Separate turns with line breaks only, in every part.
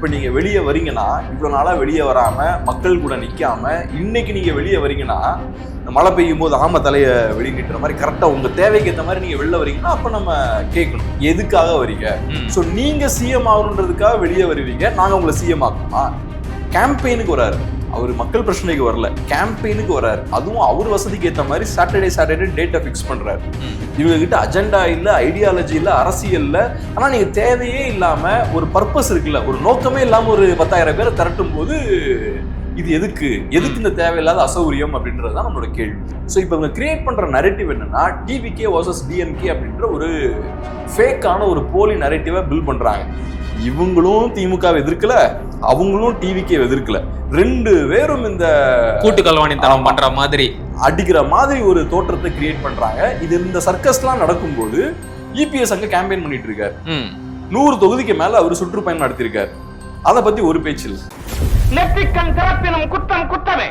இப்ப நீங்க வெளியே வரீங்கன்னா, இவ்வளவு நாளா வெளியே வராம மக்கள் கூட நிக்காம இன்னைக்கு நீங்க வெளியே வரீங்கன்னா, மழை பெய்யும் போது ஆம தலைய வெளியே நிட்டுற மாதிரி கரெக்டா உங்க தேவைக்கு ஏற்ற மாதிரி நீங்க வெளில வரீங்கன்னா, அப்ப நம்ம கேட்கணும் எதுக்காக வரீங்க. சோ நீங்க சிஎம் ஆகணுன்றதுக்காக வெளியே வருவீங்க, நாங்க உங்களை சிஎம் ஆக்கணுமா? கேம்பெயினுக்கு வராரு அவர், மக்கள் பிரச்சனைக்கு வரல, கேம்பெயினுக்கு வராரு. அதுவும் அவர் வசதிக்கு ஏற்ற மாதிரி சாட்டர்டே டேட்டை ஃபிக்ஸ் பண்றாரு. இவங்க கிட்ட அஜெண்டா இல்ல, ஐடியாலஜி இல்ல, அரசியல் இல்ல. ஆனா நீங்க தேவையே இல்லாம ஒரு பர்பஸ் இருக்குல்ல, ஒரு நோக்கமே இல்லாம ஒரு 10,000 பேரை திரட்டும் போது இது எதுக்கு இந்த தேவையில்லாத அசௌரியம் அப்படின்றதுதான் நம்மளோட கேள்வி. ஸோ இப்போ இவங்க கிரியேட் பண்ற நரேட்டிவ் என்னன்னா, டிவிகே வர்சஸ் டிஎம்கே அப்படின்ற ஒரு ஃபேக்கான ஒரு போலி நரேட்டிவை பில்ட் பண்றாங்க. இவங்களும் திமுக எதிர்க்கல, அவங்களும் டிவிகே எதிர்க்கல, ரெண்டு பேரும் இந்த
கூட்டு கலவாணித்தனம் பண்ற மாதிரி
அடிக்கிற மாதிரி ஒரு தோற்றத்தை கிரியேட் பண்றாங்க. இது இந்த சர்க்கஸ்லாம் நடக்கும்போது இபிஎஸ் அங்க கேம்பெயின் பண்ணிட்டு இருக்காரு. 100 தொகுதிக்கு மேல அவர் சுற்றுப்பயணம் நடத்திருக்காரு. அதை பத்தி ஒரு பேச்சு இல்லை.
நெற்றிக்கண் திறப்பினும் குற்றம் குற்றமே.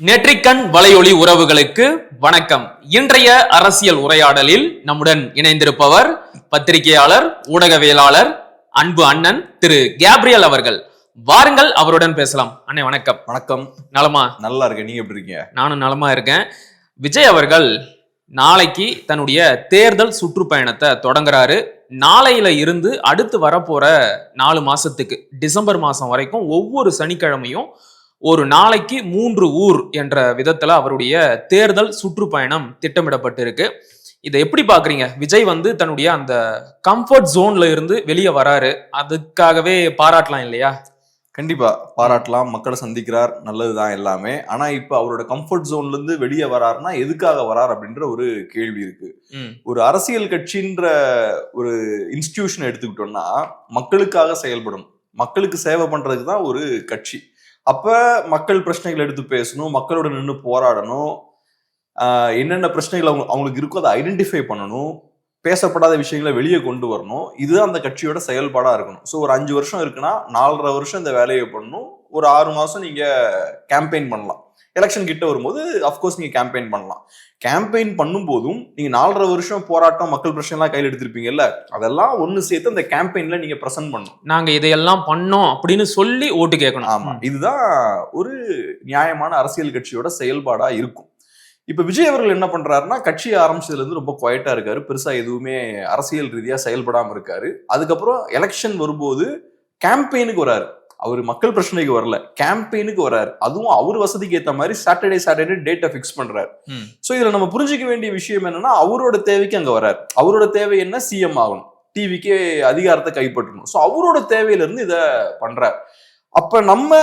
நெற்றிக்கண் வலையொலி உறவுகளுக்கு வணக்கம். இன்றைய அரசியல் உரையாடலில் நம்முடன் இணைந்திருப்பவர் பத்திரிகையாளர், ஊடகவியலாளர், அன்பு அண்ணன் திரு கேப்ரியல் அவர்கள். வாருங்கள் அவருடன் பேசலாம். அண்ணே வணக்கம்.
வணக்கம்.
நலமா?
நல்லா இருக்கேன், நீங்க எப்படி இருக்கீங்க?
நானும் நலமா இருக்கேன். விஜய் அவர்கள் நாளைக்கு தன்னுடைய தேர்தல் சுற்றுப்பயணத்தை தொடங்குறாரு. நாளையில இருந்து அடுத்து வரப்போற 4 மாசத்துக்கு டிசம்பர் மாசம் வரைக்கும் ஒவ்வொரு சனிக்கிழமையும் ஒரு நாளைக்கு 3 ஊர் என்ற விதத்துல அவருடைய தேர்தல் சுற்றுப்பயணம் திட்டமிடப்பட்டிருக்கு. இதை எப்படி பாக்குறீங்க? விஜய் தன்னுடைய அந்த கம்ஃபர்ட் ஜோன்ல இருந்து வெளியே வராரு, அதுக்காகவே பாராட்டலாம் இல்லையா?
கண்டிப்பா பாராட்டலாம். மக்களை சந்திக்கிறார், நல்லதுதான் எல்லாமே. ஆனா இப்ப அவரோட கம்ஃபர்ட் ஜோன்ல இருந்து வெளியே வராருன்னா எதுக்காக வரார் அப்படின்ற ஒரு கேள்வி இருக்கு. ஒரு அரசியல் கட்சின்ற ஒரு இன்ஸ்டிடியூஷன் எடுத்துக்கிட்டோம்னா மக்களுக்காக செயல்படும், மக்களுக்கு சேவை பண்றதுக்கு தான் ஒரு கட்சி. அப்ப மக்கள் பிரச்சனைகள் எடுத்து பேசணும், மக்களோட நின்று போராடணும், என்னென்ன பிரச்சனைகள் அவங்களுக்கு இருக்கோ அதை ஐடென்டிஃபை பண்ணணும், பேசப்படாத விஷயங்களை வெளியே கொண்டு வரணும். இதுதான் அந்த கட்சியோட செயல்பாடா இருக்கணும். ஸோ ஒரு 5 வருஷம் இருக்குன்னா 4.5 வருஷம் இந்த வேலையை பண்ணணும். ஒரு 6 மாசம் நீங்க கேம்பெயின் பண்ணலாம். எலெக்ஷன் கிட்ட வரும்போது அப்கோர்ஸ் நீங்க கேம்பெயின் பண்ணலாம். கேம்பெயின் பண்ணும் போதும் நீங்க 4.5 வருஷம் போராட்டம், மக்கள் பிரச்சனை எல்லாம் கையில் எடுத்திருப்பீங்கல்ல, அதெல்லாம் ஒண்ணு சேர்த்து அந்த கேம்பெயின்ல நீங்க பிரசன்ட் பண்ணணும்.
நாங்க இதையெல்லாம் பண்ணோம் அப்படின்னு சொல்லி ஓட்டு கேட்கணும்.
ஆமா, இதுதான் ஒரு நியாயமான அரசியல் கட்சியோட செயல்பாடா இருக்கும். இப்ப விஜய் அவர்கள் என்ன பண்றாருன்னா, கட்சி ஆரம்பிச்சதுல இருந்து ரொம்ப குவைட்டா இருக்காரு, பெருசா எதுவுமே அரசியல் ரீதியா செயல்படாம இருக்காரு. அதுக்கப்புறம் எலெக்ஷன் வரும்போது கேம்பெயினுக்கு வராரு. அவர் மக்கள் பிரச்சனைக்கு வரல, கேம்பெயினுக்கு வராரு. அதுவும் அவர் வசதிக்கு ஏற்ற மாதிரி சாட்டர்டே டேட்டை ஃபிக்ஸ் பண்றாரு. சோ இதுல நம்ம புரிஞ்சுக்க வேண்டிய விஷயம் என்னன்னா, அவரோட தேவைக்கு அங்க வராரு. அவரோட தேவை என்ன? சிஎம் ஆகணும், டிவிக்கே அதிகாரத்தை கைப்பற்றணும். சோ அவரோட தேவையில இருந்து இத பண்றாரு. அப்ப நம்ம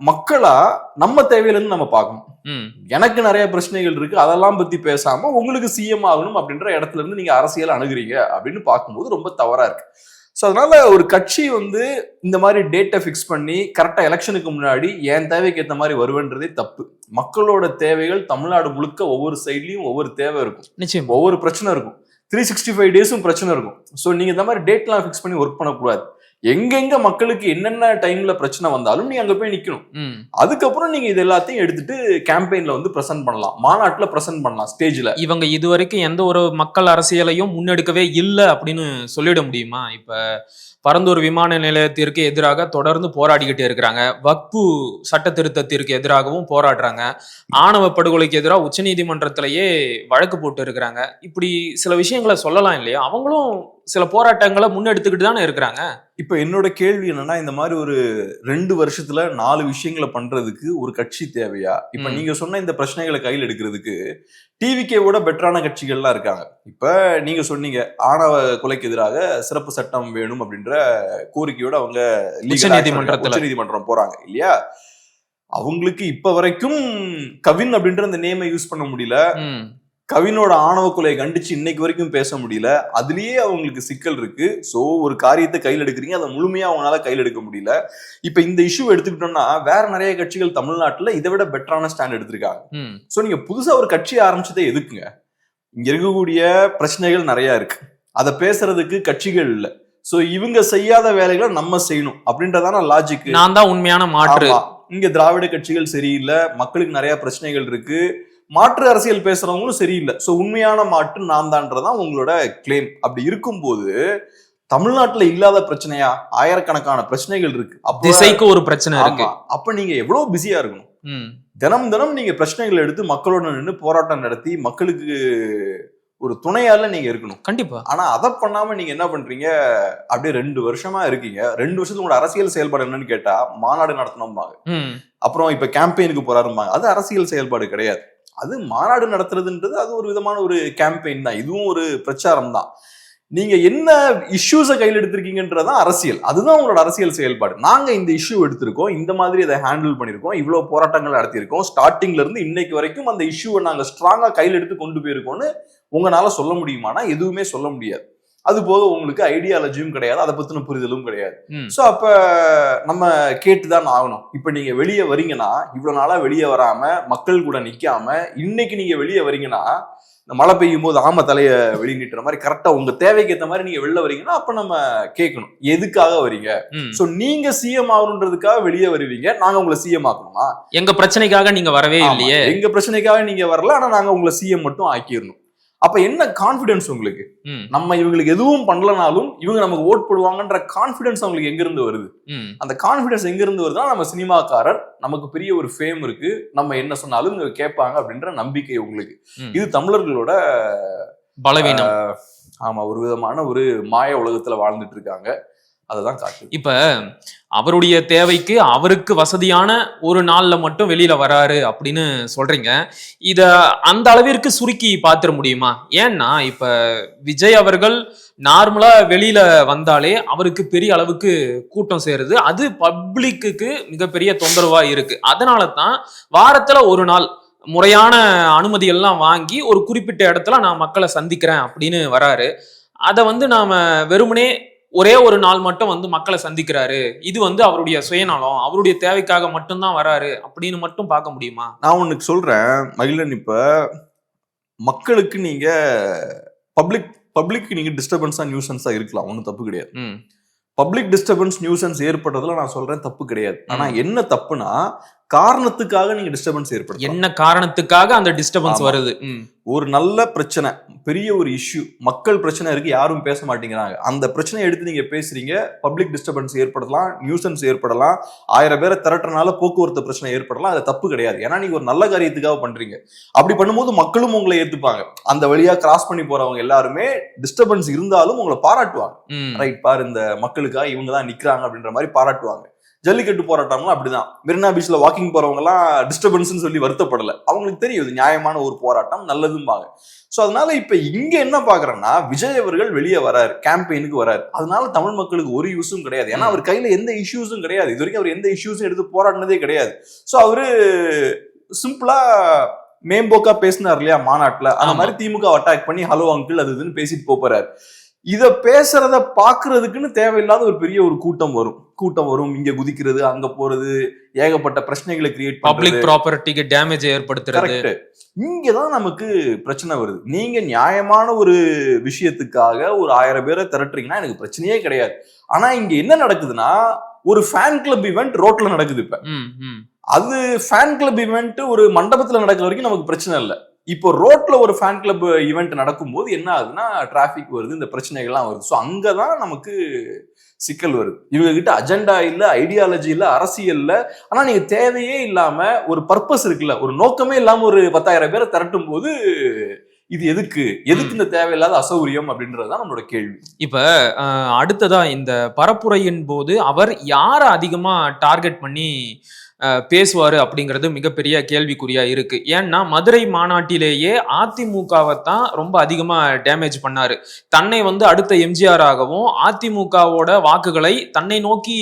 மக்களா நம்ம தேவையில இருந்து நம்ம பார்க்கணும். எனக்கு நிறைய பிரச்சனைகள் இருக்கு, அதெல்லாம் பத்தி பேசாம உங்களுக்கு சிஎம் ஆகணும் அப்படின்ற இடத்துல இருந்து நீங்க அரசியல் அணுகுறீங்க அப்படின்னு பார்க்கும்போது ரொம்ப தவறா இருக்கு. ஸோ அதனால ஒரு கட்சி இந்த மாதிரி டேட்டை ஃபிக்ஸ் பண்ணி கரெக்டா எலெக்ஷனுக்கு முன்னாடி என் தேவைக்கு ஏற்ற மாதிரி வருவேன்றதே தப்பு. மக்களோட தேவைகள் தமிழ்நாடு முழுக்க ஒவ்வொரு சைட்லயும் ஒவ்வொரு தேவை இருக்கும், நிச்சயம் ஒவ்வொரு பிரச்சனை இருக்கும், 365 டேஸும் பிரச்சனை இருக்கும். ஸோ நீங்க இந்த மாதிரி டேட்லாம் ஃபிக்ஸ் பண்ணி ஒர்க் பண்ணக்கூடாது. எங்கெங்க மக்களுக்கு என்னென்ன டைம்ல பிரச்சனை வந்தாலும் நீ அங்க போய் நிக்கணும். அதுக்கப்புறம் நீங்க இது எல்லாத்தையும் எடுத்துட்டு கேம்பெயின்ல பிரசன்ட் பண்ணலாம், மாநாட்டுல பிரசன்ட் பண்ணலாம், ஸ்டேஜ்ல.
இவங்க இதுவரைக்கும் எந்த ஒரு மக்கள் அரசியலையும் முன்னெடுக்கவே இல்லை அப்படின்னு சொல்லிட முடியுமா? இப்ப பரந்தூர் விமான நிலையத்திற்கு எதிராக தொடர்ந்து போராடிக்கிட்டே இருக்கிறாங்க, வக்பு சட்ட திருத்தத்திற்கு எதிராகவும் போராடுறாங்க, ஆணவ படுகொலைக்கு எதிராக உச்சநீதிமன்றத்திலேயே வழக்கு போட்டு இருக்கிறாங்க. இப்படி சில விஷயங்களை சொல்லலாம் இல்லையா? அவங்களும் சில போராட்டங்களை முன்னெடுத்துக்கிட்டு தானே இருக்கிறாங்க.
இப்ப என்னோட கேள்வி என்னன்னா, இந்த மாதிரி ஒரு 2 வருஷத்துல 4 விஷயங்களை பண்றதுக்கு ஒரு கட்சி தேவையா? இப்ப நீங்க சொன்ன இந்த பிரச்சனைகளை கையில் எடுக்கிறதுக்கு டிவிகேவோட பெட்டரான கட்சிகள்லாம் இருக்காங்க. இப்ப நீங்க சொன்னீங்க ஆணவ கொலைக்கு எதிராக சிறப்பு சட்டம் வேணும் அப்படின்ற கோரிக்கையோட அவங்க உச்சநீதிமன்றம் போறாங்க இல்லையா? அவங்களுக்கு இப்ப வரைக்கும் கவின் அப்படின்ற அந்த நேமை யூஸ் பண்ண முடியல, கவினோட ஆணவ கொலையை கண்டிச்சு இன்னைக்கு வரைக்கும் பேச முடியல. அதுலயே அவங்களுக்கு சிக்கல் இருக்கு. சோ ஒரு காரியத்தை கையில் எடுக்கிறீங்க, அதை முழுமையா அவங்களால கையில் எடுக்க முடியல. இப்ப இந்த இஷ்யூ எடுத்துக்கிட்டோம்னா வேற நிறைய கட்சிகள் தமிழ்நாட்டுல இதை விட பெட்டரான ஸ்டாண்ட் எடுத்திருக்காங்க. சோ நீங்க புதுசா ஒரு கட்சி ஆரம்பிச்சதே எதுக்குங்க? இங்க இருக்கக்கூடிய பிரச்சனைகள் நிறைய இருக்கு, அதை பேசுறதுக்கு கட்சிகள் இல்ல. சோ இவங்க செய்யாத வேலைகளை நம்ம செய்யணும் அப்படின்றதான லாஜிக்.
நான் தான் உண்மையான மாற்று.
இங்க திராவிட கட்சிகள் சரியில்லை, மக்களுக்கு நிறைய பிரச்சனைகள் இருக்கு, மாற்று அரசியல் பேசுறவங்களும் சரியில்லை. சோ உண்மையான மாற்று நான் தான்றதான் உங்களோட கிளைம். அப்படி இருக்கும்போது தமிழ்நாட்டுல இல்லாத பிரச்சனையா? ஆயிரக்கணக்கான பிரச்சனைகள் இருக்கு.
திசைக்கு ஒரு பிரச்சனை இருக்கு.
அப்ப நீங்க எவ்வளவு பிஸியா இருக்கணும். தினம் நீங்க பிரச்சனைகள் எடுத்து மக்களோட நின்று போராட்டம் நடத்தி மக்களுக்கு ஒரு துணையால நீங்க இருக்கணும்.
கண்டிப்பா.
ஆனா அதை பண்ணாம நீங்க என்ன பண்றீங்க? அப்படியே 2 வருஷமா இருக்கீங்க. 2 வருஷத்துல உங்களோட அரசியல் செயல்பாடு என்னன்னு கேட்டா மாநாடு நடத்தணும்பாங்க, அப்புறம் இப்ப கேம்பெயினுக்கு போறாரும்பாங்க. அது அரசியல் செயல்பாடு கிடையாது. அது மாநாடு நடத்துறதுன்றது அது ஒரு விதமான ஒரு கேம்பெயின் தான். இதுவும் ஒரு பிரச்சாரம் தான். நீங்க என்ன இஷ்யூஸை கையில் எடுத்திருக்கீங்கன்றதான் அரசியல். அதுதான் உங்களோட அரசியல் செயல்பாடு. நாங்க இந்த இஷ்யூ எடுத்திருக்கோம், இந்த மாதிரி இதை ஹேண்டில் பண்ணிருக்கோம், இவ்வளவு போராட்டங்கள் நடத்தியிருக்கோம், ஸ்டார்டிங்ல இருந்து இன்னைக்கு வரைக்கும் அந்த இஷ்யூவை நாங்க ஸ்ட்ராங்கா கையில் எடுத்து கொண்டு போயிருக்கோம்னு உங்களால சொல்ல முடியுமானா எதுவுமே சொல்ல முடியாது. அது போக உங்களுக்கு ஐடியாலஜியும் கிடையாது, அதை பத்தின புரிதலும் கிடையாது. சோ அப்ப நம்ம கேட்டுதான் ஆகணும். இப்ப நீங்க வெளியே வரீங்கன்னா, இவ்வளவு நாளா வெளியே வராம மக்கள் கூட நிக்காம இன்னைக்கு நீங்க வெளியே வரீங்கன்னா, மழை பெய்யும் போது ஆம தலைய வெளியே நீட்டுற மாதிரி கரெக்டா உங்க தேவைக்கு ஏற்ற மாதிரி நீங்க வெளில வரீங்கன்னா அப்ப நம்ம கேட்கணும் எதுக்காக வரீங்க. சோ நீங்க சிஎம் ஆகணுன்றதுக்காக வெளியே வருவீங்க, நாங்க உங்களை சிஎம் ஆக்கணுமா?
எங்க பிரச்சனைக்காக நீங்க வரவே இல்லையே.
எங்க பிரச்சனைக்காக நீங்க வரல, ஆனா நாங்க உங்களை சிஎம் மட்டும் ஆக்கிடணும். அப்ப என்ன கான்பிடன்ஸ் உங்களுக்கு? நம்ம இவங்களுக்கு எதுவும் பண்ணலனாலும் இவங்க நமக்கு ஓட் போடுவாங்கன்ற கான்பிடன்ஸ் அவங்களுக்கு எங்க இருந்து வருது? அந்த கான்பிடன்ஸ் எங்க இருந்து வருதுன்னா, நம்ம சினிமாக்காரர், நமக்கு பெரிய ஒரு ஃபேம் இருக்கு, நம்ம என்ன சொன்னாலும் இவங்க கேட்பாங்க அப்படின்ற நம்பிக்கை உங்களுக்கு. இது தமிழர்களோட
பலவீனம்.
ஆமா, ஒரு விதமான ஒரு மாய உலகத்துல வாழ்ந்துட்டு இருக்காங்க. அதுதான் காட்டு.
இப்ப அவருடைய தேவைக்கு அவருக்கு வசதியான ஒரு நாள்ல மட்டும் வெளியில வராரு அப்படின்னு சொல்றீங்க. இத அந்த அளவிற்கு சுருக்கி பாத்திர முடியுமா? ஏன்னா இப்ப விஜய் அவர்கள் நார்மலா வெளியில வந்தாலே அவருக்கு பெரிய அளவுக்கு கூட்டம் சேருது. அது பப்ளிக்கு மிகப்பெரிய தொந்தரவா இருக்கு. அதனால தான் வாரத்துல ஒரு நாள் முறையான அனுமதி எல்லாம் வாங்கி ஒரு குறிப்பிட்ட இடத்துல நான் மக்களை சந்திக்கிறேன் அப்படின்னு வராரு. அதை நாம வெறுமனே ஒரே ஒரு நாள் மட்டும் மக்களை சந்திக்கிறாரு, இது அவருடைய சுயநலம், அவருடைய தேவைக்காக மட்டும்தான் வராரு அப்படின்னு மட்டும் பார்க்க முடியுமா?
நான் உனக்கு சொல்றேன் மகிழன், இப்ப மக்களுக்கு நீங்க பப்ளிக் நீங்க டிஸ்டர்பன்ஸா நியூசன்ஸா இருக்கலாம், ஒன்னும் தப்பு கிடையாது. பப்ளிக் டிஸ்டர்பன்ஸ் நியூசன்ஸ் ஏற்படுறதுல நான் சொல்றேன் தப்பு கிடையாது. ஆனா என்ன தப்புனா, காரணத்துக்காக நீங்க டிஸ்டர்பன்ஸ் ஏற்படுது.
என்ன காரணத்துக்காக அந்த டிஸ்டர்பன்ஸ் வருது?
ஒரு நல்ல பிரச்சனை, பெரிய ஒரு இஷ்யூ, மக்கள் பிரச்சனை இருக்கு, யாரும் பேச மாட்டேங்கிறாங்க, அந்த பிரச்சனையை எடுத்து நீங்க பேசுறீங்க, பப்ளிக் டிஸ்டர்பன்ஸ் ஏற்படலாம், நியூசன்ஸ் ஏற்படலாம், 1000 பேரை திரட்டனால போக்குவரத்து பிரச்சனை ஏற்படலாம். அது தப்பு கிடையாது. ஏன்னா நீங்க ஒரு நல்ல காரியத்துக்காக பண்றீங்க. அப்படி பண்ணும்போது மக்களும் உங்களை ஏத்துப்பாங்க. அந்த வழியா கிராஸ் பண்ணி போறவங்க எல்லாருமே டிஸ்டர்பன்ஸ் இருந்தாலும் உங்களை பாராட்டுவாங்க. ரைட், பாரு இந்த மக்களுக்காக இவங்க தான் நிக்கிறாங்க அப்படின்ற மாதிரி பாராட்டுவாங்க. ஜல்லிக்கட்டு போராட்டம்லாம் அப்படிதான். மெரினா பீச்ல வாக்கிங் போறவங்க எல்லாம் டிஸ்டர்பன்ஸ் சொல்லி வருத்தப்படல. அவங்களுக்கு தெரியும் இது நியாயமான ஒரு போராட்டம், நல்லதும்பாங்க. சோ அதனால இப்ப இங்க என்ன பாக்குறேன்னா, விஜய் அவர்கள் வெளியே வராரு, கேம்பெயினுக்கு வராரு. அதனால தமிழ் மக்களுக்கு ஒரு யூஸும் கிடையாது. ஏன்னா அவர் கையில எந்த இஷ்யூஸும் கிடையாது. இது வரைக்கும் அவர் எந்த இஷ்யூஸும் எடுத்து போராடினதே கிடையாது. சோ அவரு சிம்பிளா மேம்போக்கா பேசினார் இல்லையா மாநாட்டுல, அந்த மாதிரி திமுக அட்டாக் பண்ணி ஹலோ அங்கிள் அது இதுன்னு பேசிட்டு போறாரு. இத பேசுறத பாக்குறதுக்குன்னு தேவையில்லாத ஒரு பெரிய ஒரு கூட்டம் வரும். இங்க குதிக்கிறது, அங்க போறது, ஏகப்பட்ட பிரச்சனைகளை கிரியேட் பண்றது,
பப்ளிக் ப்ராப்பர்ட்டிக்கு டேமேஜ் ஏற்படுத்துறது.
இங்கதான் நமக்கு பிரச்சனை வருது. நீங்க நியாயமான ஒரு விஷயத்துக்காக ஒரு 1000 பேரை திரட்டுறீங்கன்னா எனக்கு பிரச்சனையே கிடையாது. ஆனா இங்க என்ன நடக்குதுன்னா, ஒரு ஃபேன் கிளப் ஈவென்ட் ரோட்ல நடக்குது. இப்ப அது ஃபேன் கிளப் ஈவென்ட் ஒரு மண்டபத்துல நடக்கிற வரைக்கும் நமக்கு பிரச்சனை இல்லை. இப்போ ரோட்ல ஒரு ஃபேன் கிளப் ஈவெண்ட் நடக்கும்போது என்ன ஆகுதுன்னா, டிராபிக் வருது, இந்த பிரச்சனைகள்லாம் வருது. ஸோ அங்கதான் நமக்கு சிக்கல் வருது. இவங்க கிட்ட அஜெண்டா இல்ல, ஐடியாலஜி இல்ல, அரசியல் இல்ல. ஆனா நீங்க தேவையே இல்லாம ஒரு பர்பஸ் இருக்குல்ல, ஒரு நோக்கமே இல்லாம ஒரு 10,000 பேரை திரட்டும் போது இது எதுக்கு இந்த தேவையில்லாத அசௌரியம் அப்படின்றதுதான் நம்மளோட கேள்வி.
இப்ப அடுத்ததா இந்த பரப்புரையின் போது அவர் யாரை அதிகமா டார்கெட் பண்ணி பேசுவாரு அப்படிங்கிறது மிகப்பெரிய கேள்விக்குறியா இருக்கு. ஏன்னா மதுரை மாநாட்டிலேயே அதிமுகவை தான் ரொம்ப அதிகமா டேமேஜ் பண்ணாரு. தன்னை அடுத்த எம்ஜிஆர் ஆகவும் அதிமுகவோட வாக்குகளை தன்னை நோக்கி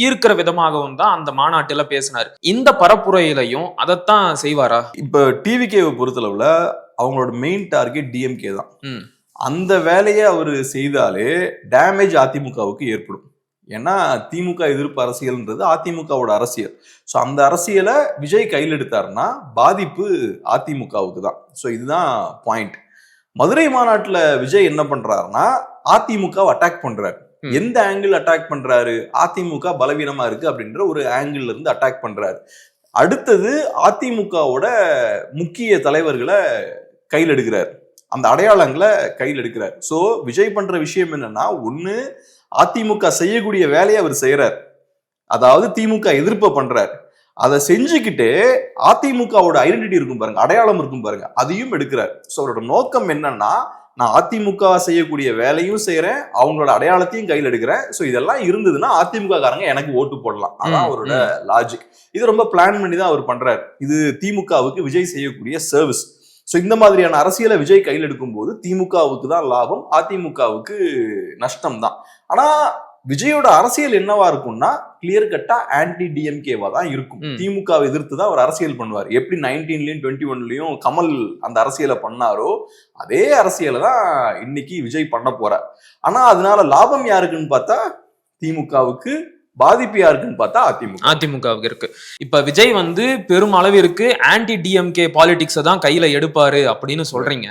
ஈர்க்கிற விதமாகவும் தான் அந்த மாநாட்டில பேசினார். இந்த பரப்புரையிலையும் அதைத்தான் செய்வாரா?
இப்ப டிவிகேவை பொறுத்தளவுல அவங்களோட மெயின் டார்கெட் டிஎம்கே தான். அந்த வேலையை அவர் செய்தாலே டேமேஜ் அதிமுகவுக்கு ஏற்படும். ஏன்னா திமுக எதிர்ப்பு அரசியல்ன்றது அதிமுகவோட அரசியல். ஸோ அந்த அரசியலை விஜய் கையில் எடுத்தாருன்னா பாதிப்பு அதிமுகவுக்கு தான். ஸோ இதுதான் பாயிண்ட். மதுரை மாநாட்டில் விஜய் என்ன பண்றாருன்னா, அதிமுகவை அட்டாக் பண்றாரு. எந்த ஆங்கிள் அட்டாக் பண்றாரு? அதிமுக பலவீனமா இருக்கு அப்படின்ற ஒரு ஆங்கிள் இருந்து அட்டாக் பண்றாரு. அடுத்தது அதிமுகவோட முக்கிய தலைவர்களை கையில் எடுக்கிறார். அந்த அடையாளங்களை கையில் எடுக்கிறார். சோ விஜய் பண்ற விஷயம் என்னன்னா, ஒண்ணு அதிமுக செய்யக்கூடிய வேலையை அவர் செய்யறார், அதாவது திமுக எதிர்ப்பை பண்றார். அதை செஞ்சுக்கிட்டு அதிமுகவோட ஐடென்டிட்டி இருக்கும் பாருங்க, அடையாளம் இருக்கும் பாருங்க, அதையும் எடுக்கிறார். சோ அவரோட நோக்கம் என்னன்னா, நான் அதிமுக செய்யக்கூடிய வேலையும் செய்யறேன், அவங்களோட அடையாளத்தையும் கையில் எடுக்கிறேன். சோ இதெல்லாம் இருந்ததுன்னா அதிமுக காரங்க எனக்கு ஓட்டு போடலாம். அதான் அவரோட லாஜிக். இது ரொம்ப பிளான் பண்ணி தான் அவர் பண்றாரு. இது திமுகவுக்கு விஜய் செய்யக்கூடிய சர்வீஸ். சோ இந்த மாதிரியான அரசியலை விஜய் கையில் எடுக்கும் போது திமுகவுக்கு தான் லாபம், அதிமுகவுக்கு நஷ்டம் தான். ஆனா விஜயோட அரசியல் என்னவா இருக்கும்னா, கிளியர் கட்டா ஆன்டி டிஎம்கேவா தான் இருக்கும். திமுகவை எதிர்த்து தான் அவர் அரசியல் பண்ணுவார். எப்படி 19லயும் 21லயும் கமல் அந்த அரசியலை பண்ணாரோ அதே அரசியலை தான் இன்னைக்கு விஜய் பண்ண போறார். ஆனா அதனால லாபம் யாருக்குன்னு பார்த்தா திமுகவுக்கு, பாதிப்பு யாருக்குன்னு பார்த்தா
அதிமுகவுக்கு இருக்கு. இப்ப விஜய் வந்து பெரும் அளவிற்கு ஆன்டி டிஎம்கே பாலிடிக்ஸை தான் கையில எடுப்பாரு அப்படின்னு சொல்றீங்க.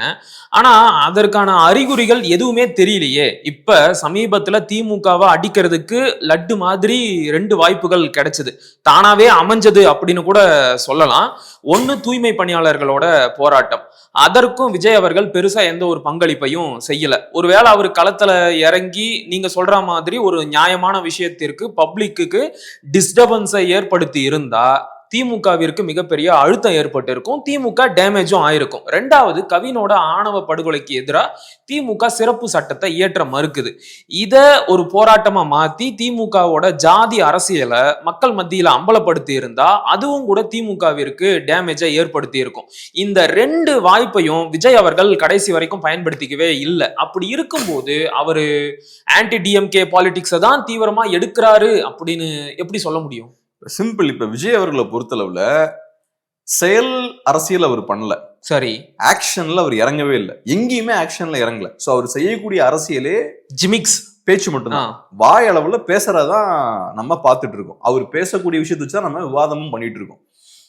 ஆனா அதற்கான அறிகுறிகள் எதுவுமே தெரியலையே. இப்ப சமீபத்துல திமுகவை அடிக்கிறதுக்கு லட்டு மாதிரி 2 வாய்ப்புகள் கிடைச்சது, தானாவே அமைஞ்சது அப்படின்னு கூட சொல்லலாம். ஒண்ணு தூய்மை பணியாளர்களோட போராட்டம், அதற்கும் விஜய் அவர்கள் பெருசா எந்த ஒரு பங்களிப்பையும் செய்யல. ஒருவேளை அவர் களத்துல இறங்கி நீங்க சொல்ற மாதிரி ஒரு நியாயமான விஷயத்திற்கு பப்ளிக்கு டிஸ்டர்பன்ஸை ஏற்படுத்தி இருந்தா திமுகவிற்கு மிகப்பெரிய அழுத்தம் ஏற்பட்டு இருக்கும், திமுக டேமேஜும் ஆயிருக்கும். 2வது, கவினோட ஆணவ படுகொலைக்கு எதிராக திமுக சிறப்பு சட்டத்தை இயற்ற மறுக்குது. இத ஒரு போராட்டமா மாத்தி திமுகவோட ஜாதி அரசியலை மக்கள் மத்தியில அம்பலப்படுத்தி இருந்தா அதுவும் கூட திமுகவிற்கு டேமேஜை ஏற்படுத்தி இருக்கும். இந்த 2 வாய்ப்பையும் விஜய் அவர்கள் கடைசி வரைக்கும் பயன்படுத்திக்கவே இல்லை. அப்படி இருக்கும்போது அவரு ஆன்டி டிஎம்கே பாலிடிக்ஸை தான் தீவிரமா எடுக்கிறாரு அப்படின்னு எப்படி சொல்ல முடியும்?
சிம்பிள். இப்ப விஜய் அவர்களை பொறுத்தளவுல செயல் அரசியல் அவர் பண்ணல,
சரி,
ஆக்ஷன்ல அவர் இறங்கவே இல்லை, எங்கேயுமே ஆக்ஷன்ல இறங்கல. சோ அவர் செய்யக்கூடிய அரசியலே
ஜிமிக்ஸ்,
பேச்சு மட்டும்தான். வாய் அளவுல பேசுறதான் நம்ம பார்த்துட்டு இருக்கோம். அவர் பேசக்கூடிய விஷயத்தை வச்சுதான் நம்ம விவாதமும் பண்ணிட்டு இருக்கோம்.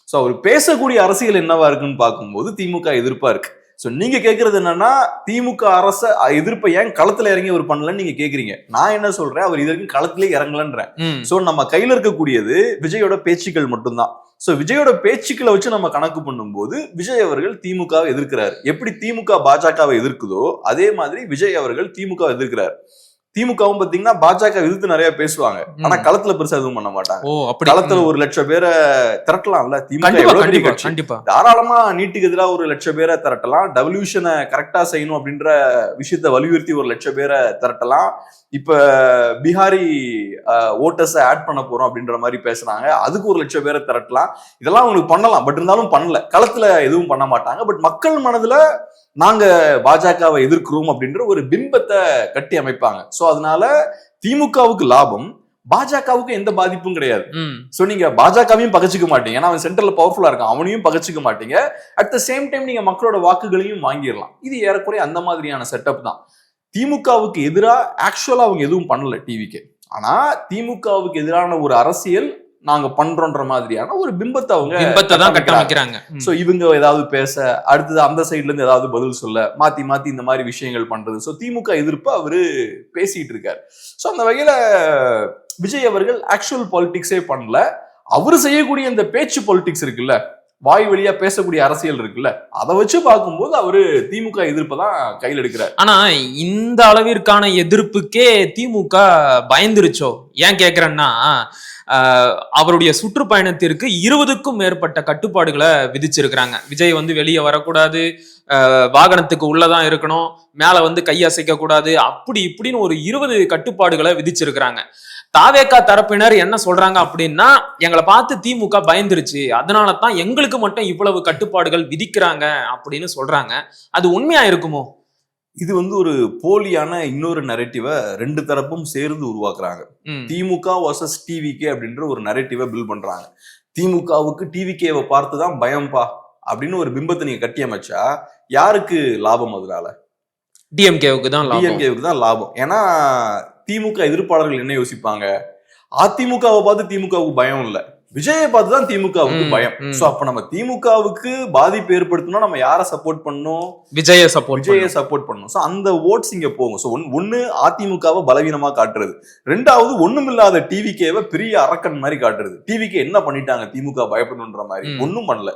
சோ அவர் பேசக்கூடிய அரசியல் என்னவா இருக்குன்னு பார்க்கும்போது திமுக எதிர்ப்பா இருக்கு. சோ நீங்க கேக்குறது என்னன்னா, திமுக அரச எதிர்ப்பை ஏன் களத்துல இறங்கி அவர் பண்ணலன்னு நீங்க கேக்குறீங்க. நான் என்ன சொல்றேன், அவர் இதற்கு களத்திலே இறங்கலன்றேன். சோ நம்ம கையில இருக்கக்கூடியது விஜயோட பேச்சுக்கள் மட்டும்தான். சோ விஜயோட பேச்சுக்களை வச்சு நம்ம கணக்கு பண்ணும்போது விஜய் அவர்கள் திமுகவை எதிர்க்கிறார். எப்படி திமுக பாஜகவை எதிர்க்குதோ அதே மாதிரி விஜய் அவர்கள் திமுக எதிர்க்கிறார். திமுகவும் பாத்தீங்கன்னா பாஜக எதிர்த்து நிறைய பேசுவாங்க, ஆனா களத்துல பெருசா எதுவும் பண்ண மாட்டாங்க. களத்துல 1,00,000 பேரை திரட்டலாம்ல, திமுக தாராளமா நீட்டுக்கு எதிராக 1,00,000 பேரை திரட்டலாம், டெவல்யூஷனை கரெக்டா செய்யணும் அப்படின்ற விஷயத்த வலியுறுத்தி 1,00,000 பேரை திரட்டலாம். இப்ப பீகாரி ஓட்டர்ஸை ஆட் பண்ண போறோம் அப்படின்ற மாதிரி பேசுறாங்க, அதுக்கு 1,00,000 பேரை திரட்டலாம். இதெல்லாம் அவங்களுக்கு பண்ணலாம், பட் இருந்தாலும் பண்ணல, களத்துல எதுவும் பண்ண மாட்டாங்க. பட் மக்கள் மனதுல நாங்க பாஜகவை எதிர்க்கிறோம் அப்படின்ற ஒரு பிம்பத்தை கட்டி அமைப்பாங்க. சோ அதனால திமுகவுக்கு லாபம், பாஜகவுக்கு எந்த பாதிப்பும் கிடையாது. சோ நீங்க பாஜகவையும் பகச்சிக்க மாட்டீங்க, ஏன்னா அவன் சென்ட்ரல்ல பவர்ஃபுல்லா இருக்கான், அவனையும் பகச்சிக்க மாட்டீங்க. அட் த சேம் டைம் நீங்க மக்களோட வாக்குகளையும் வாங்கிடலாம். இது ஏறக்குறைய அந்த மாதிரியான செட்டப் தான். திமுகவுக்கு எதிராக ஆக்சுவலா அவங்க எதுவும் பண்ணல டிவிக்கு, ஆனா திமுகவுக்கு எதிரான ஒரு அரசியல் நாங்க பண்றோன்ற மாதிரியான ஒரு பிம்பத்தை அவங்க
தான் கட்டமைக்கிறாங்க.
சோ இவங்க ஏதாவது பேச, அடுத்தது அந்த சைட்ல இருந்து ஏதாவது பதில் சொல்ல, மாத்தி மாத்தி இந்த மாதிரி விஷயங்கள் பண்றது. சோ திமுக எதிர்ப்பு அவரு பேசிட்டு இருக்காரு. சோ அந்த வகையில விஜய் அவர்கள் ஆக்சுவல் பாலிடிக்ஸே பண்ணல, அவரு செய்யக்கூடிய இந்த பேச்சு பாலிடிக்ஸ் இருக்குல்ல, வாய் வழியா பேசக்கூடிய அரசியல் இருக்குல்ல, அதை வச்சு பார்க்கும்போது அவரு திமுக எதிர்ப்பை தான் கையில் எடுக்கிறார்.
ஆனா இந்த அளவிற்கான எதிர்ப்புக்கே திமுக பயந்துருச்சோ? ஏன் கேக்குறேன்னா, அவருடைய சுற்றுப்பயணத்திற்கு 20க்கும் மேற்பட்ட கட்டுப்பாடுகளை விதிச்சிருக்கிறாங்க. விஜய் வந்து வெளியே வரக்கூடாது, வாகனத்துக்கு உள்ளதான் இருக்கணும், மேல வந்து கை அசைக்க கூடாது, அப்படி இப்படின்னு ஒரு 20 கட்டுப்பாடுகளை விதிச்சிருக்கிறாங்க. தாவேகா தரப்பினர் என்ன சொல்றாங்க அப்படின்னா, எங்களை பார்த்து திமுக பயந்துருச்சு, அதனால தான் எங்களுக்கு மட்டும் இவ்வளவு கட்டுப்பாடுகள் விதிக்கிறாங்க அப்படின்னு சொல்றாங்க. அது உண்மையா இருக்குமோ?
இது வந்து ஒரு போலியான இன்னொரு நரேட்டிவை 2 தரப்பும் சேர்ந்து உருவாக்குறாங்க. திமுக வர்சஸ் டிவிகே அப்படின்ற ஒரு நரேட்டிவை பில்ட் பண்றாங்க. திமுகவுக்கு டிவிகேவை பார்த்துதான் பயம்பா அப்படின்னு ஒரு பிம்பத்தை நீங்க கட்டி அமைச்சா யாருக்கு லாபம்? அதனால
டிஎம்கேவுக்கு தான்
லாபம். ஏன்னா திமுக எதிர்ப்பாளர்கள் என்ன யோசிப்பாங்க, அதிமுகவை பார்த்து திமுகவுக்கு பயம் இல்லை, விஜயை பார்த்துதான் திமுகவுக்கு பயம். சோ அப்ப நம்ம திமுகவுக்கு பாதிப்பு ஏற்படுத்தணும், நம்ம யாரை சப்போர்ட் பண்ணணும்?
விஜயை சப்போர்ட்
பண்ணணும். சோ அந்த ஓட்ஸ் இங்க போகும். சோ ஒன்னு அதிமுகவை பலவீனமா காட்டுறது, ரெண்டாவது ஒண்ணுமில்லாத டிவிகேவை பெரிய அரக்கன் மாதிரி காட்டுறது. டிவிகே என்ன பண்ணிட்டாங்க திமுக பயப்படணும்ன்ற மாதிரி? ஒன்னும் பண்ணல.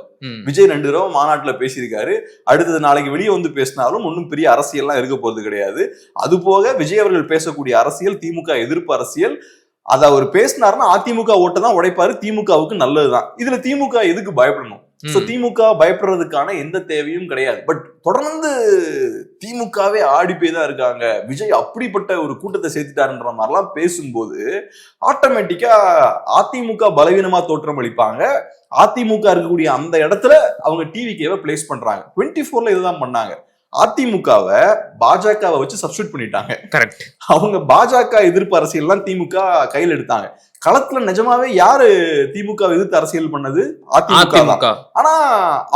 விஜய் 2 தடவை மாநாட்டுல பேசியிருக்காரு. அடுத்தது நாளைக்கு வெளியே வந்து பேசினாலும் ஒன்னும் பெரிய அரசியல்லாம் இருக்க போறது கிடையாது. அது போக விஜய் அவர்கள் பேசக்கூடிய அரசியல் திமுக எதிர்ப்பு அரசியல். அத அவர் பேசினாருன்னா அதிமுக ஓட்டை தான் உடைப்பாரு, திமுகவுக்கு நல்லதுதான். இதுல திமுக எதுக்கு பயப்படணும்? சோ திமுக பயப்படுறதுக்கான எந்த தேவையும் கிடையாது. பட் தொடர்ந்து திமுகவே ஆடி போய் தான் இருக்காங்க. விஜய் அப்படிப்பட்ட ஒரு கூட்டத்தை சேர்த்துட்டாருன்ற மாதிரிலாம் பேசும்போது ஆட்டோமேட்டிக்கா அதிமுக பலவீனமா தோற்றம் அளிப்பாங்க. அதிமுக இருக்கக்கூடிய அந்த இடத்துல அவங்க டிவிகேவை பிளேஸ் பண்றாங்க. 24ல இதுதான் பண்ணாங்க. அதிமுகவை பாஜகவை வச்சு சப்ஸ்டியூட் பண்ணிட்டாங்க.
கரெக்ட்.
அவங்க பாஜக எதிர்ப்பு அரசியல் திமுக கையில் எடுத்தாங்க. களத்துல நிஜமாவே யாரு திமுக எதிர்த்து அரசியல் பண்ணது? அதிமுக. ஆனா